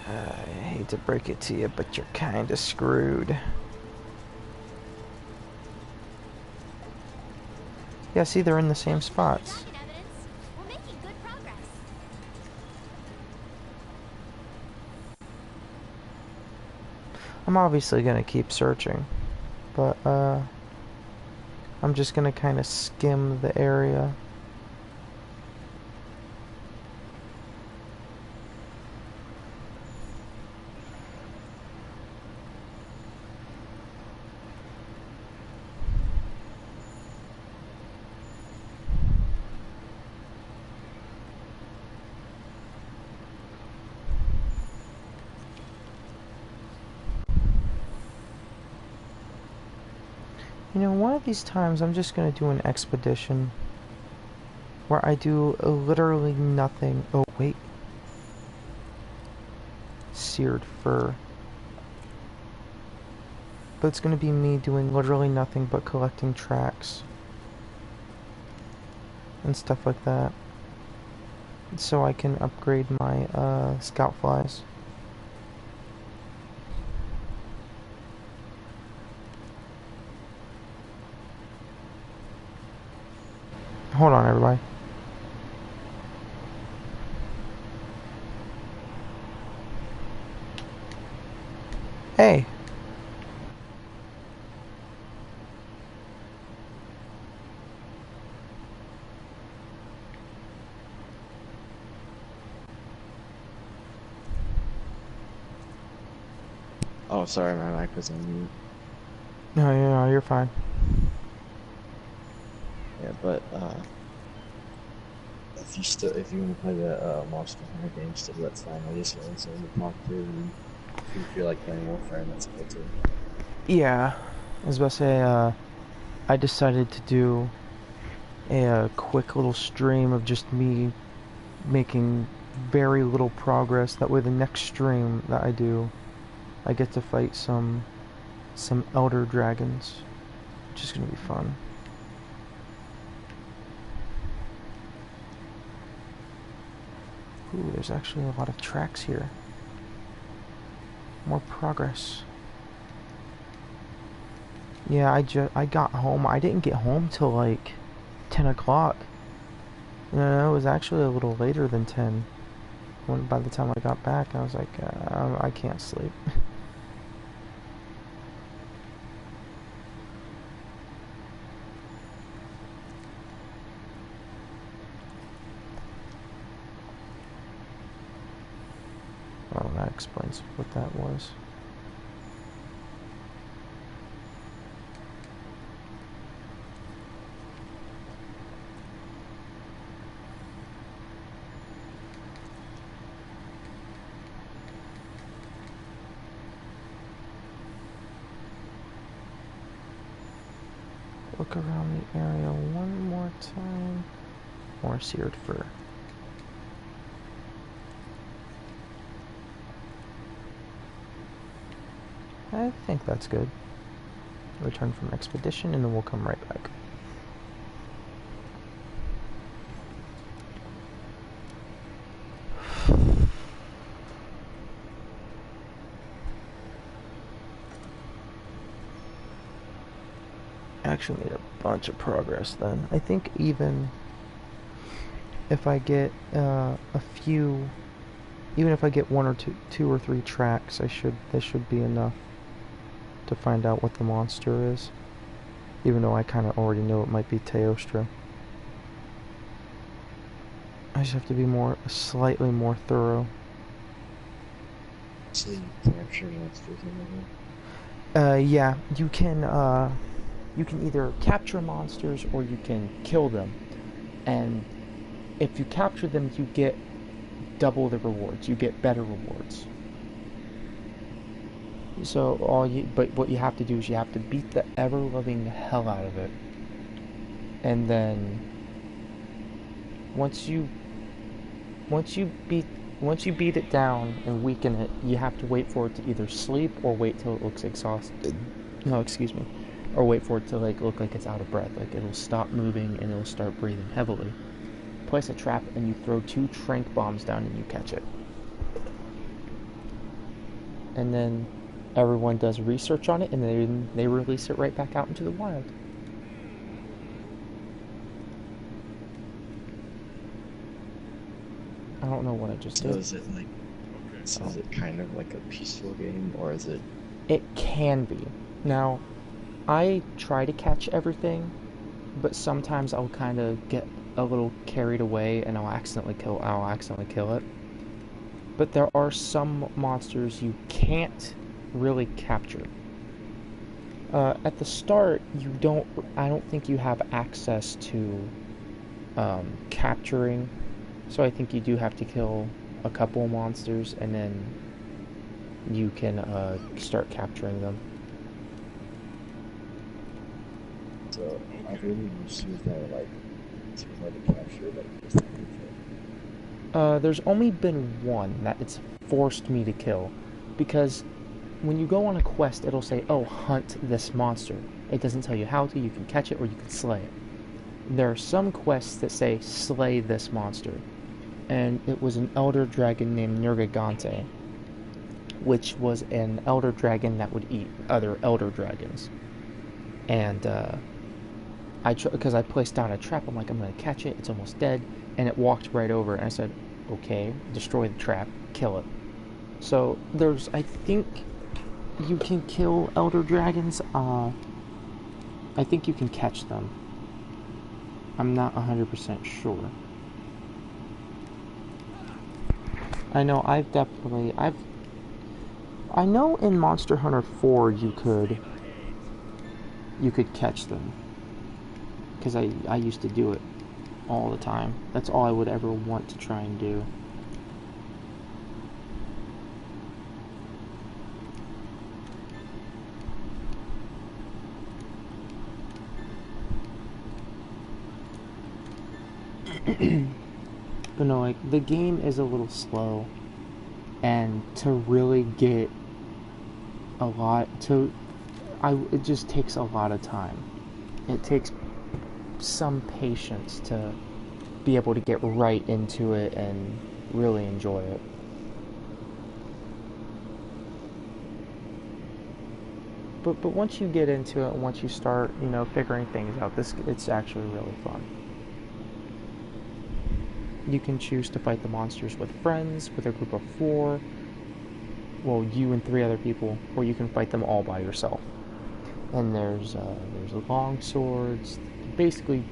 I hate to break it to you, but you're kinda screwed. Yeah, see, they're in the same spots. We're making good progress. I'm obviously gonna keep searching, but I'm just gonna kind of skim the area. You know, one of these times I'm just gonna do an expedition where I do literally nothing. Oh, wait. Seared fur. But it's gonna be me doing literally nothing but collecting tracks and stuff like that, so I can upgrade my scout flies. Hold on, everybody. Hey. Oh, sorry, my mic was on mute. No, you're fine. Yeah, but if you want to play the Monster Hunter game still, that's fine. I just wanted someone to talk to, and if you feel like playing Warframe, that's cool too. Yeah, I was about to say, I decided to do a quick little stream of just me making very little progress. That way the next stream that I do, I get to fight some elder dragons, which is gonna be fun. Ooh, there's actually a lot of tracks here. More progress. Yeah, I got home. I didn't get home till like 10 o'clock. No, it was actually a little later than 10. By the time I got back, I was like, I can't sleep. Oh, that explains what that was. Look around the area one more time. More seared fur. I think that's good. Return from expedition and then we'll come right back. Actually made a bunch of progress then. I think even if I get a few, even if I get one or two or three tracks, this should be enough to find out what the monster is. Even though I kind of already know it might be Teostra. I just have to be slightly more thorough. So you capture monsters in the game? Yeah, you can either capture monsters or you can kill them. And if you capture them, you get double the rewards. You get better rewards. So but what you have to do is you have to beat the ever-loving hell out of it. And then once you beat it down and weaken it, you have to wait for it to either sleep or wait till it looks exhausted. No, excuse me. Or wait for it to look like it's out of breath. Like it'll stop moving and it'll start breathing heavily. Place a trap and you throw 2 trank bombs down and you catch it. And then everyone does research on it and then they release it right back out into the wild. I don't know what I just did. So is it kind of like a peaceful game, or is it? It can be. Now, I try to catch everything, but sometimes I'll kind of get a little carried away and I'll accidentally kill it. But there are some monsters you can't really capture. At the start, I don't think you have access to capturing, so I think you do have to kill a couple of monsters and then you can start capturing them. So I've really used that to capture, just There's only been one that it's forced me to kill, because when you go on a quest, it'll say, oh, hunt this monster. It doesn't tell you how to. You can catch it or you can slay it. There are some quests that say, slay this monster. And it was an elder dragon named Nergigante, which was an elder dragon that would eat other elder dragons. And because I placed down a trap, I'm like, I'm going to catch it. It's almost dead. And it walked right over, and I said, okay, destroy the trap, kill it. So I think you can kill elder dragons. I think you can catch them. I'm not 100% sure. I know I've I know in Monster Hunter 4 you could catch them. Because I used to do it all the time. That's all I would ever want to try and do. But no, like, the game is a little slow. And to really get it just takes a lot of time. It takes some patience to be able to get right into it and really enjoy it. But once you get into it, once you start, figuring things out, it's actually really fun. You can choose to fight the monsters with friends, with a group of 4, well, you and 3 other people, or you can fight them all by yourself. And there's long swords, basically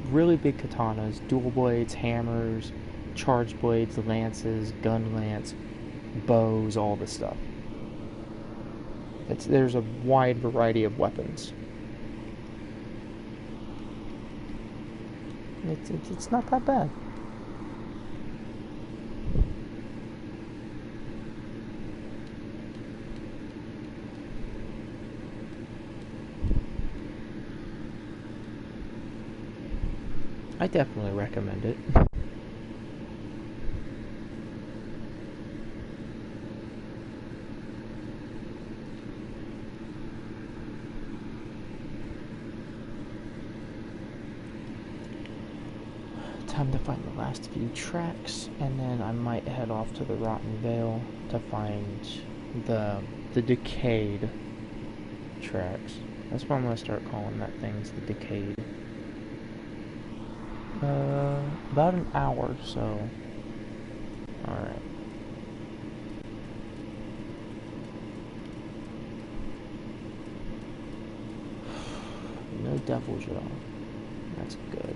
really big katanas, dual blades, hammers, charged blades, lances, gun lance, bows, all this stuff. There's a wide variety of weapons. It's not that bad. I definitely recommend it. Time to find the last few tracks, and then I might head off to the Rotten Vale to find the Decayed tracks. That's what I'm gonna start calling that thing's the Decayed. About an hour, so. Alright. No Deviljho. That's good.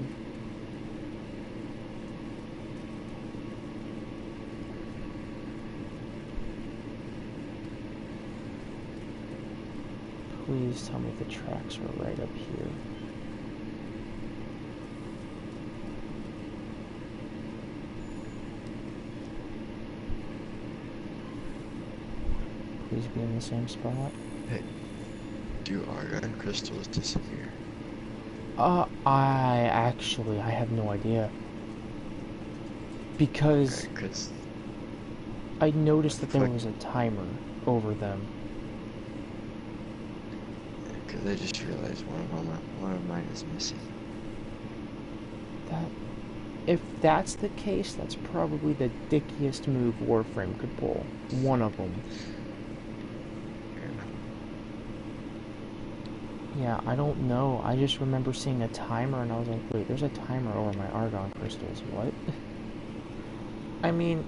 Please tell me the tracks are right up here. Please be in the same spot. Hey, do Argon crystals disappear? I have no idea. Because Okay, I noticed that there was a timer over them. Because I just realized one of mine is missing. If that's the case, that's probably the dickiest move Warframe could pull. One of them. Yeah, I don't know. I just remember seeing a timer and I was like, wait, there's a timer over my Argon crystals. What? I mean,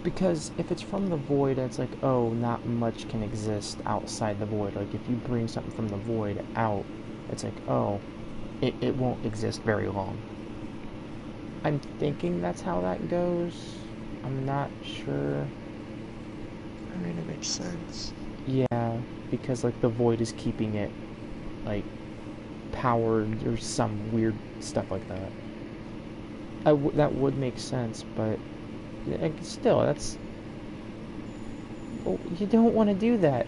because if it's from the void, it's like, oh, not much can exist outside the void. Like, if you bring something from the void out, it's like, oh, it won't exist very long. I'm thinking that's how that goes. I'm not sure. I mean, it makes sense. Yeah, because, like, the void is keeping it, like, powered or some weird stuff like that. That would make sense, but still, that's... Well, you don't want to do that.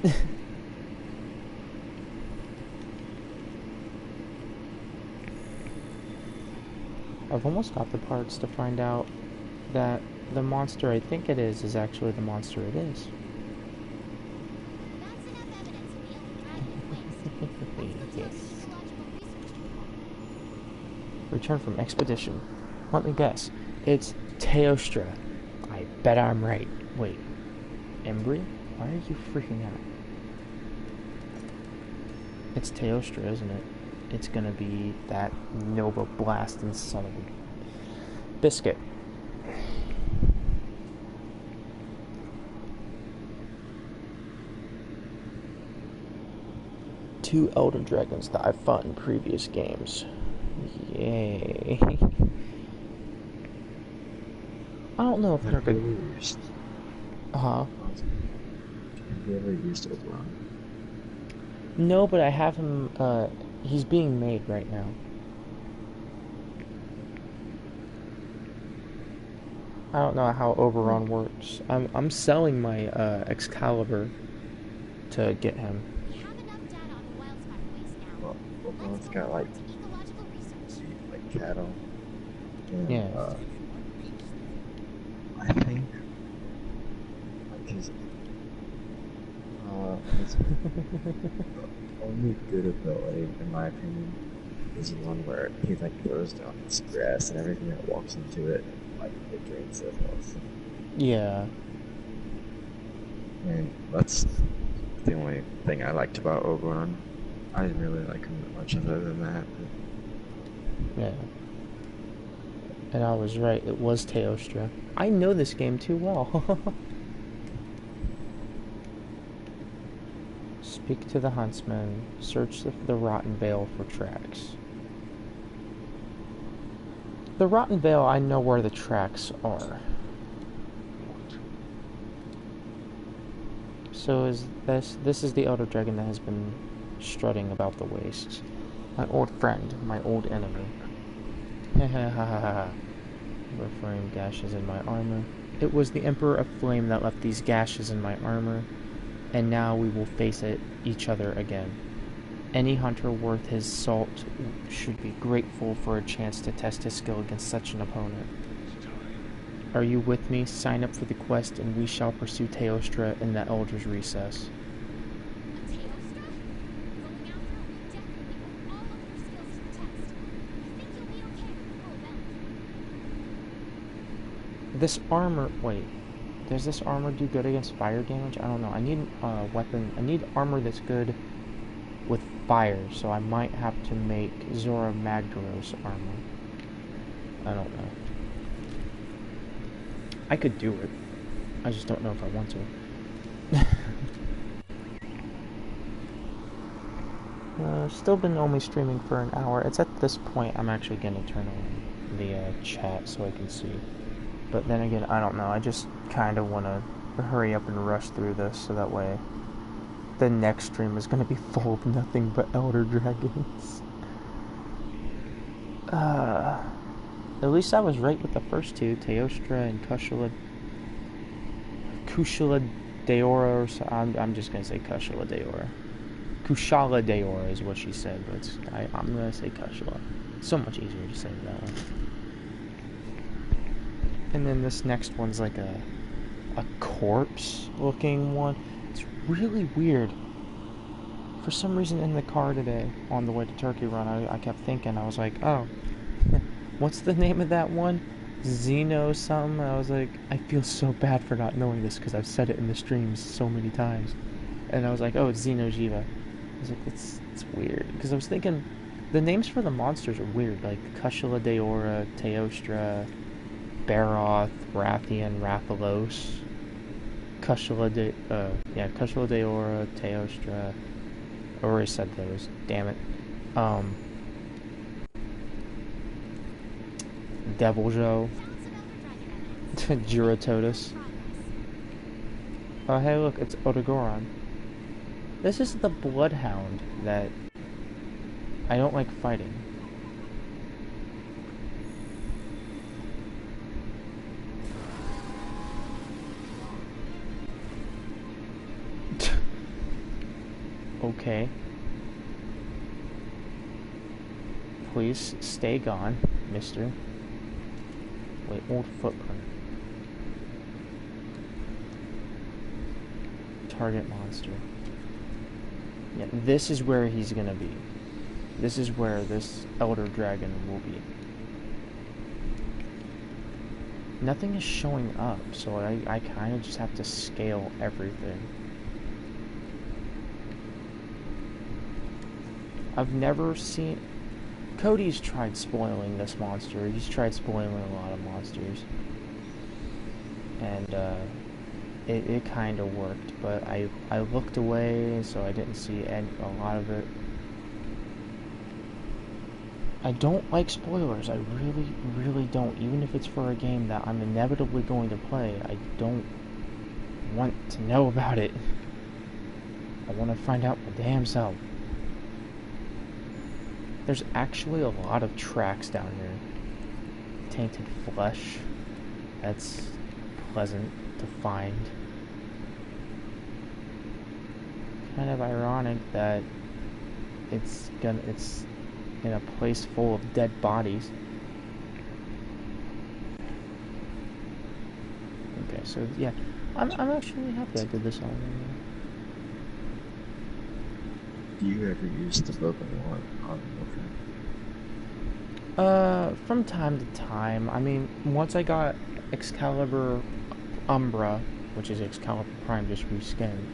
I've almost got the parts to find out that the monster I think it is actually the monster it is. That's enough evidence of the Elder Dragon in place. Let's go to the Zoological Research Depot. Return from expedition. Let me guess. It's Teostra. I bet I'm right. Wait. Embry? Why are you freaking out? It's Teostra, isn't it? It's gonna be that Nova Blasting son of a biscuit. Two Elden Dragons that I've fought in previous games. Yay. I don't know if they're good. First, Uh-huh. Have you ever used Oberon? No, but I have him, he's being made right now. I don't know how Oberon works. I'm selling my, Excalibur to get him. We have enough data on the wildfire waste now. Well, Let's Oberon's go got forward like to ecological research. cattle. And, Yeah. I think like his only good ability, in my opinion, is one where he like throws down this grass and everything that walks into it, like it drains their health. Yeah. And that's the only thing I liked about Oberon. I didn't really like him much other than that. Yeah. And I was right, it was Teostra. I know this game too well. Speak to the huntsman. Search the Rotten Vale for tracks. The Rotten Vale, I know where the tracks are. So is this is the Elder Dragon that has been strutting about the wastes. My old friend, my old enemy. Referring gashes in my armor. It was the Emperor of Flame that left these gashes in my armor, and now we will face each other again. Any hunter worth his salt should be grateful for a chance to test his skill against such an opponent. Are you with me? Sign up for the quest, and we shall pursue Teostra in the Elder's Recess. A Teostra? Going after her will definitely put all of your skills to the test. I think you'll be okay with the full belt. This armor... Wait. Does this armor do good against fire damage? I don't know. I need a weapon... I need armor that's good with fire, so I might have to make Zora Magdaros armor. I don't know. I could do it. I just don't know if I want to. Still been only streaming for an hour. It's at this point I'm actually going to turn on the chat so I can see. But then again, I don't know. I just kind of want to hurry up and rush through this so that way the next stream is going to be full of nothing but Elder Dragons. At least I was right with the first two, Teostra and Kushala Daora, or so. I'm just gonna say Kushala Daora. Kushala Daora is what she said, but I'm gonna say Kushala. So much easier to say that one. And then this next one's like a corpse-looking one. It's really weird. For some reason in the car today, on the way to Turkey Run, I kept thinking, I was like, oh, what's the name of that one? Xeno something? I was like, I feel so bad for not knowing this because I've said it in the streams so many times. And I was like, oh, it's Xeno'jiiva. I was like, it's weird. Because I was thinking, the names for the monsters are weird. Like Kushala Daora, Teostra, Baroth, Rathian, Rathalos. Kushala Daora, Teostra. I already said those. Damn it. Deviljho. Jurototus. Oh, hey, look, it's Odogoron. This is the Bloodhound that I don't like fighting. Okay. Please stay gone, mister. Wait, old footprint. Target monster. Yeah, this is where he's gonna be. This is where this Elder Dragon will be. Nothing is showing up, so I kind of just have to scale everything. I've never seen... Cody's tried spoiling this monster. He's tried spoiling a lot of monsters. And, it kind of worked, but I looked away, so I didn't see a lot of it. I don't like spoilers. I really, really don't. Even if it's for a game that I'm inevitably going to play, I don't want to know about it. I want to find out my damn self. There's actually a lot of tracks down here. Tainted flesh. That's pleasant to find. Kind of ironic that it's in a place full of dead bodies. Okay, so yeah, I'm actually happy I did this all. Do you ever use the broken one on Warframe? From time to time. I mean, once I got Excalibur Umbra, which is Excalibur Prime just reskinned,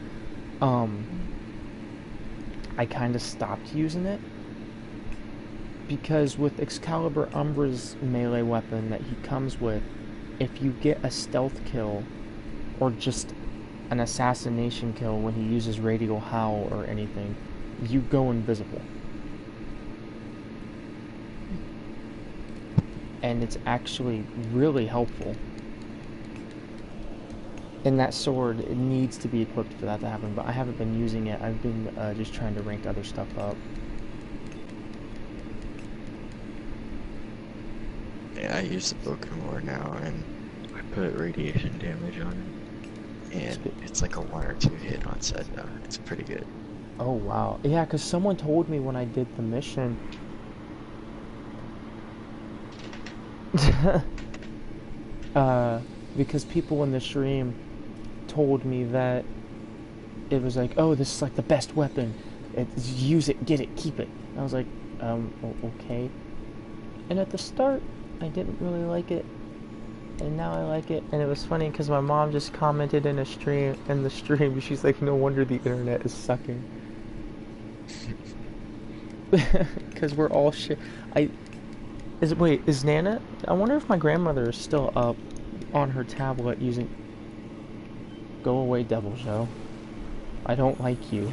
I kind of stopped using it. Because with Excalibur Umbra's melee weapon that he comes with, if you get a stealth kill, or just an assassination kill when he uses Radial Howl or anything, you go invisible. And it's actually really helpful. And that sword, it needs to be equipped for that to happen, but I haven't been using it. I've been just trying to rank other stuff up. Yeah, I use the broken war now, and I put radiation damage on it. And it's like a 1 or 2 hit on Sedna. It's pretty good. Oh wow. Yeah, because someone told me when I did the mission because people in the stream told me that it was like, oh, this is like the best weapon. Use it, get it, keep it. I was like, okay. And at the start, I didn't really like it, and now I like it. And it was funny because my mom just commented in the stream. She's like, no wonder the internet is sucking. Because we're all shit. Wait, is Nana? I wonder if my grandmother is still up on her tablet using. Go away, Devil Joe. I don't like you.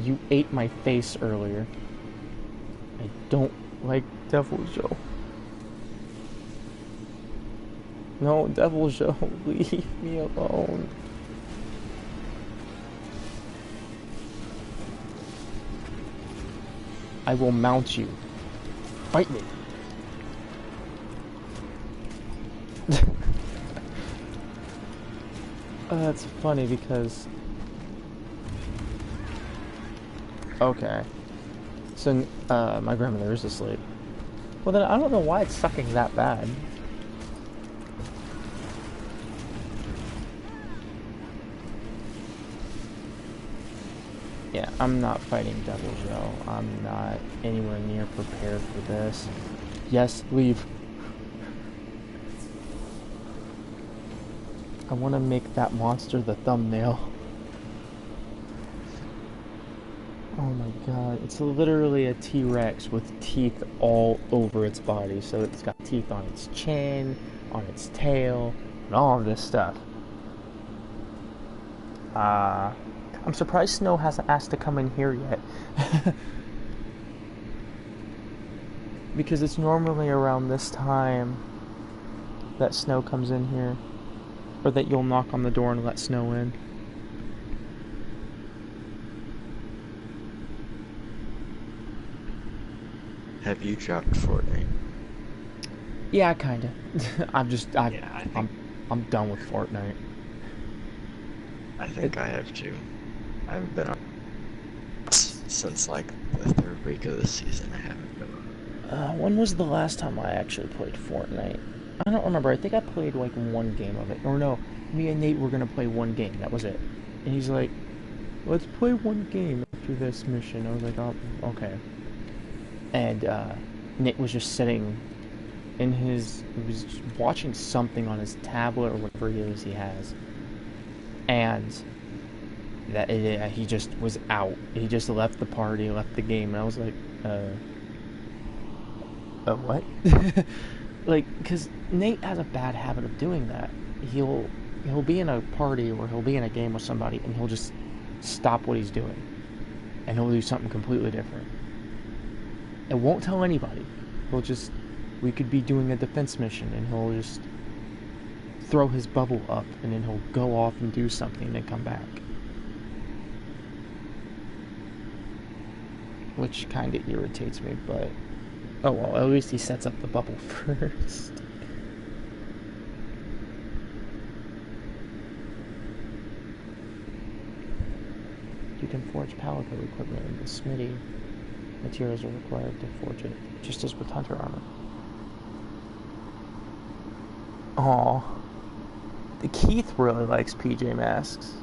You ate my face earlier. I don't like Devil Joe. No, Devil Joe, leave me alone. I will mount you. Fight me. That's funny because... Okay. So, my grandmother is asleep. Well then, I don't know why it's sucking that bad. Yeah, I'm not fighting Devil Joe. I'm not anywhere near prepared for this. Yes, leave. I want to make that monster the thumbnail. Oh my god, it's literally a T-Rex with teeth all over its body. So it's got teeth on its chin, on its tail, and all of this stuff. I'm surprised Snow hasn't asked to come in here yet. Because it's normally around this time that Snow comes in here. Or that you'll knock on the door and let Snow in. Have you dropped Fortnite? Yeah, kinda. I'm done with Fortnite. I think I have too. I haven't been on since like the 3rd week of the season. I haven't been on. When was the last time I actually played Fortnite? I don't remember. I think I played like one game of it. Or no, me and Nate were gonna play one game. That was it. And he's like, let's play one game after this mission. I was like, oh, okay. And Nate was just sitting in he was just watching something on his tablet or whatever it is he has. And that he just was out. He just left the party, left the game. And I was like, what? Like, because Nate has a bad habit of doing that. He'll be in a party or he'll be in a game with somebody and he'll just stop what he's doing. And he'll do something completely different. And won't tell anybody. We could be doing a defense mission and he'll just throw his bubble up and then he'll go off and do something and then come back. which kind of irritates me, but oh well, at least he sets up the bubble first. You can forge palico equipment in the smithy. Materials are required to forge it, just as with hunter armor. Aw. Keith really likes PJ Masks.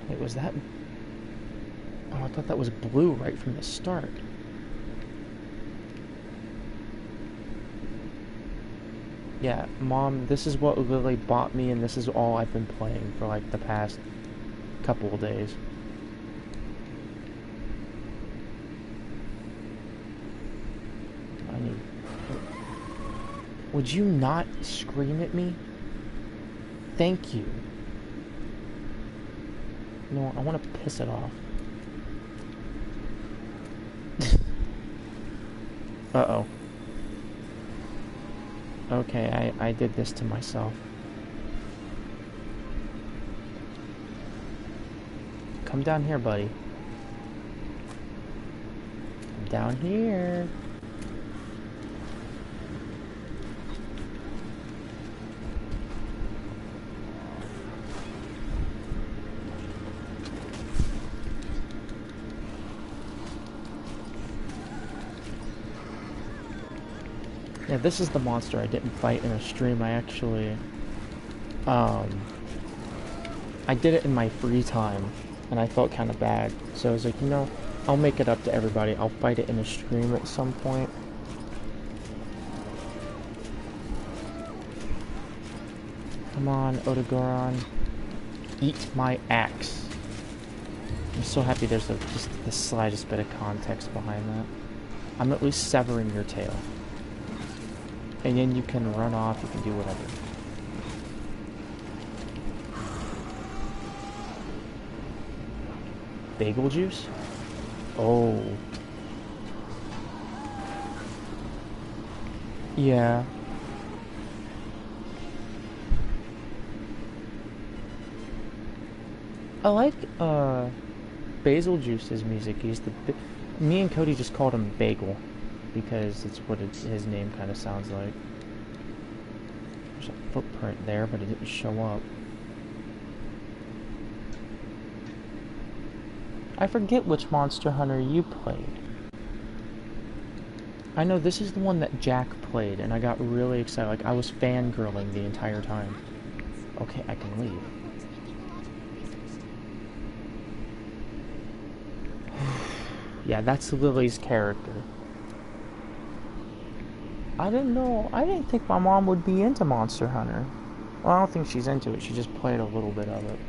Wait, was that... Oh, I thought that was blue right from the start. Yeah, Mom, this is what Lily bought me, and this is all I've been playing for, like, the past couple of days. I need... Would you not scream at me? Thank you. No, I want to piss it off. Uh-oh. Okay, I did this to myself. Come down here, buddy. Come down here. Yeah, this is the monster I didn't fight in a stream. I actually, I did it in my free time, and I felt kind of bad. So I was like, you know, I'll make it up to everybody. I'll fight it in a stream at some point. Come on, Odogoron. Eat my axe. I'm so happy there's just the slightest bit of context behind that. I'm at least severing your tail. And then you can run off, you can do whatever. Bagel juice? Oh. Yeah. I like, Basil Juice's music. Me and Cody just called him Bagel, because it's what his name kind of sounds like. There's a footprint there, but it didn't show up. I forget which Monster Hunter you played. I know this is the one that Jack played, and I got really excited. Like, I was fangirling the entire time. Okay, I can leave. Yeah, that's Lily's character. I didn't know. I didn't think my mom would be into Monster Hunter. Well, I don't think she's into it. She just played a little bit of it.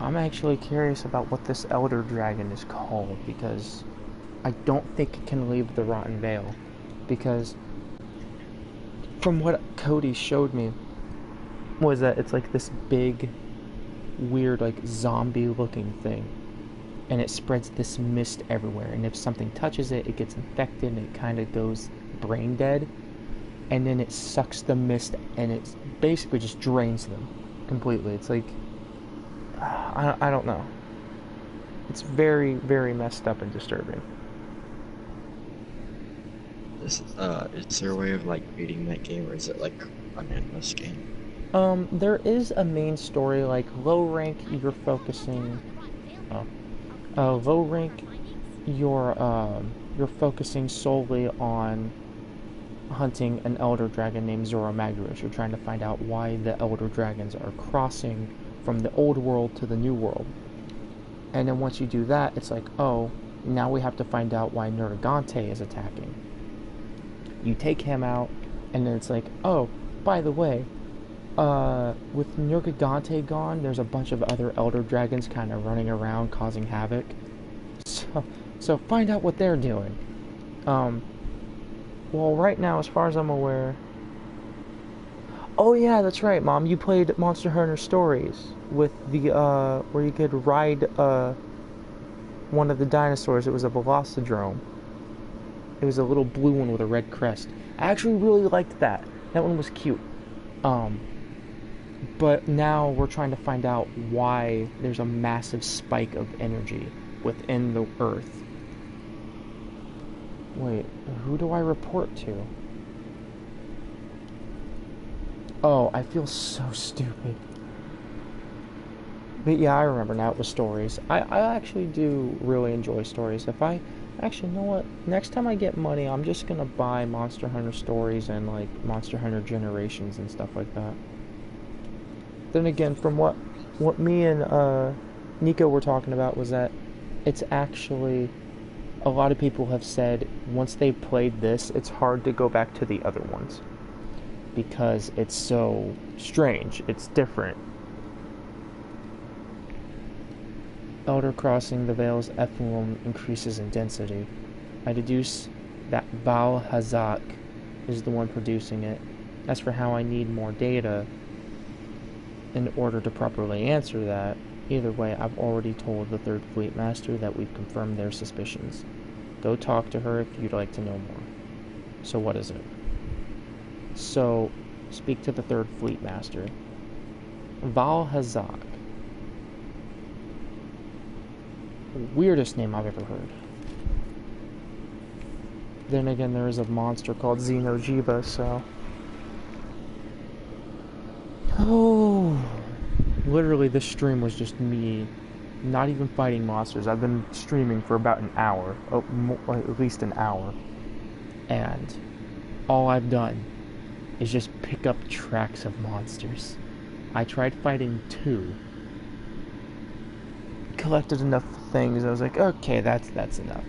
I'm actually curious about what this Elder Dragon is called, because I don't think it can leave the Rotten Vale. Because from what Cody showed me, was that it's like this big, weird, like zombie-looking thing. And it spreads this mist everywhere, and if something touches it, it gets infected, and it kind of goes brain dead, and then it sucks the mist, and it basically just drains them completely. It's like, I don't know. It's very, very messed up and disturbing. Is there a way of like beating that game, or is it like an endless game? There is a main story, like low rank, you're focusing. Low rank, you're focusing solely on hunting an Elder Dragon named Zoromagdaros. You're trying to find out why the Elder Dragons are crossing from the old world to the new world. And then once you do that, it's like, oh, now we have to find out why Nergigante is attacking. You take him out, and then it's like, oh, by the way, with Nergigante gone, there's a bunch of other Elder Dragons kind of running around causing havoc. So find out what they're doing. Well, right now, as far as I'm aware... Oh yeah, that's right, Mom. You played Monster Hunter Stories with the, where you could ride, one of the dinosaurs. It was a Velocidrome. It was a little blue one with a red crest. I actually really liked that. That one was cute. But now we're trying to find out why there's a massive spike of energy within the Earth. Wait, who do I report to? Oh, I feel so stupid. But yeah, I remember now, it was stories. I actually do really enjoy stories. Actually, you know what? Next time I get money, I'm just gonna buy Monster Hunter Stories and, like, Monster Hunter Generations and stuff like that. Then again, from what me and Nico were talking about was that it's actually, a lot of people have said once they've played this, it's hard to go back to the other ones. Because it's so strange. It's different. Elder crossing the Veil's effluent increases in density. I deduce that Baal Hazak is the one producing it. As for how I need more data in order to properly answer that, either way, I've already told the Third Fleet Master that we've confirmed their suspicions. Go talk to her if you'd like to know more. So what is it? So, speak to the Third Fleet Master. Baal Hazak. Weirdest name I've ever heard. Then again, there is a monster called Xenojiba, so... Oh... Literally, this stream was just me not even fighting monsters. I've been streaming for about an hour. At least an hour. And all I've done is just pick up tracks of monsters. I tried fighting 2. Collected enough things, I was like, okay, that's enough.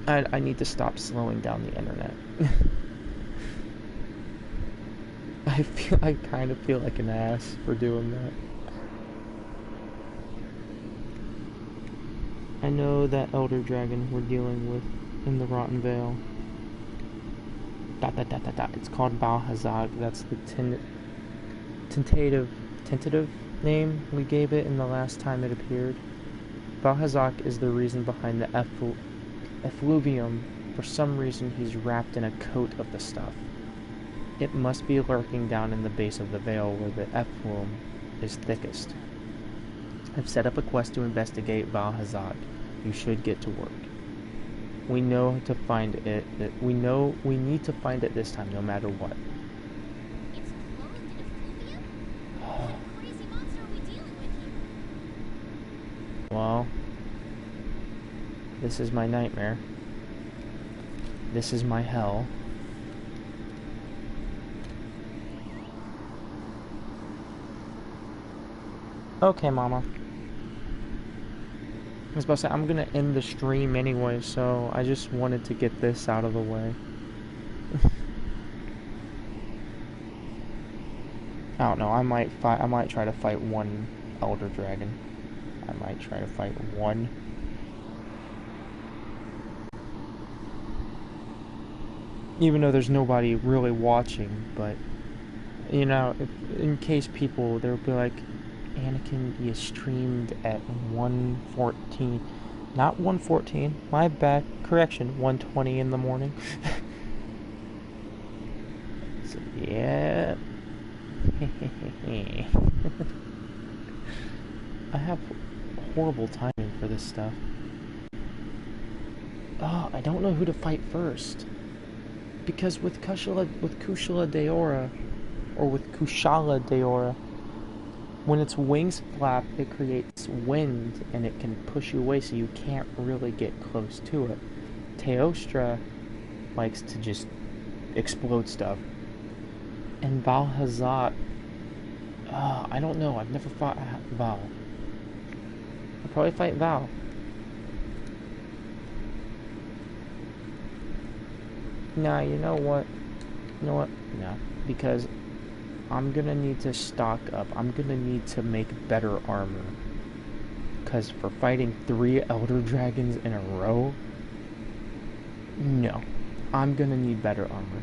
I need to stop slowing down the internet. I kind of feel like an ass for doing that. I know that Elder Dragon we're dealing with in the Rotten Vale. It's called Baal Hazak. That's the tentative name we gave it in the last time it appeared. Baal Hazak is the reason behind the effluvium. For some reason, he's wrapped in a coat of the stuff. It must be lurking down in the base of the veil where the effluvium is thickest. I've set up a quest to investigate Baal Hazak. You should get to work. We know to find it. We need to find it this time, no matter what. It's clothed in effluvium? What crazy monster are we dealing with here? Well, this is my nightmare. This is my hell. Okay, Mama. I was about to say, I'm gonna end the stream anyway, so I just wanted to get this out of the way. I don't know, I might try to fight one Elder Dragon. I might try to fight one. Even though there's nobody really watching, but, you know, in case people, they'll be like, Anakin, you streamed at 1:14. Not 1:14. My bad. Correction. 1:20 in the morning. So, yeah. I have horrible timing for this stuff. Oh, I don't know who to fight first. Because with Kushala Daora, or with Kushala Daora, when its wings flap, it creates wind, and it can push you away, so you can't really get close to it. Teostra likes to just explode stuff. And Baal Hazak, I don't know, I've never fought Val. I'll probably fight Val. Nah, you know what? No, because I'm gonna need to stock up. I'm gonna need to make better armor. Because for fighting 3 Elder Dragons in a row, no. I'm gonna need better armor.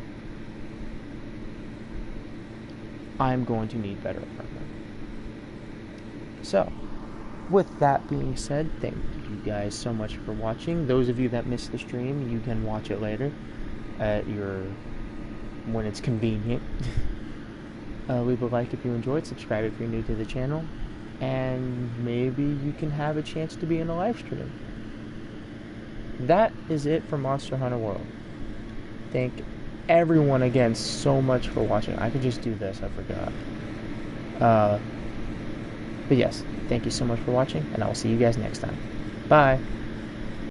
I'm going to need better armor. So, with that being said, thank you guys so much for watching. Those of you that missed the stream, you can watch it later at when it's convenient. Leave a like if you enjoyed, subscribe if you're new to the channel, and maybe you can have a chance to be in a live stream. That is it for Monster Hunter World. Thank everyone again so much for watching. I could just do this, I forgot. But yes, thank you so much for watching, and I will see you guys next time. Bye!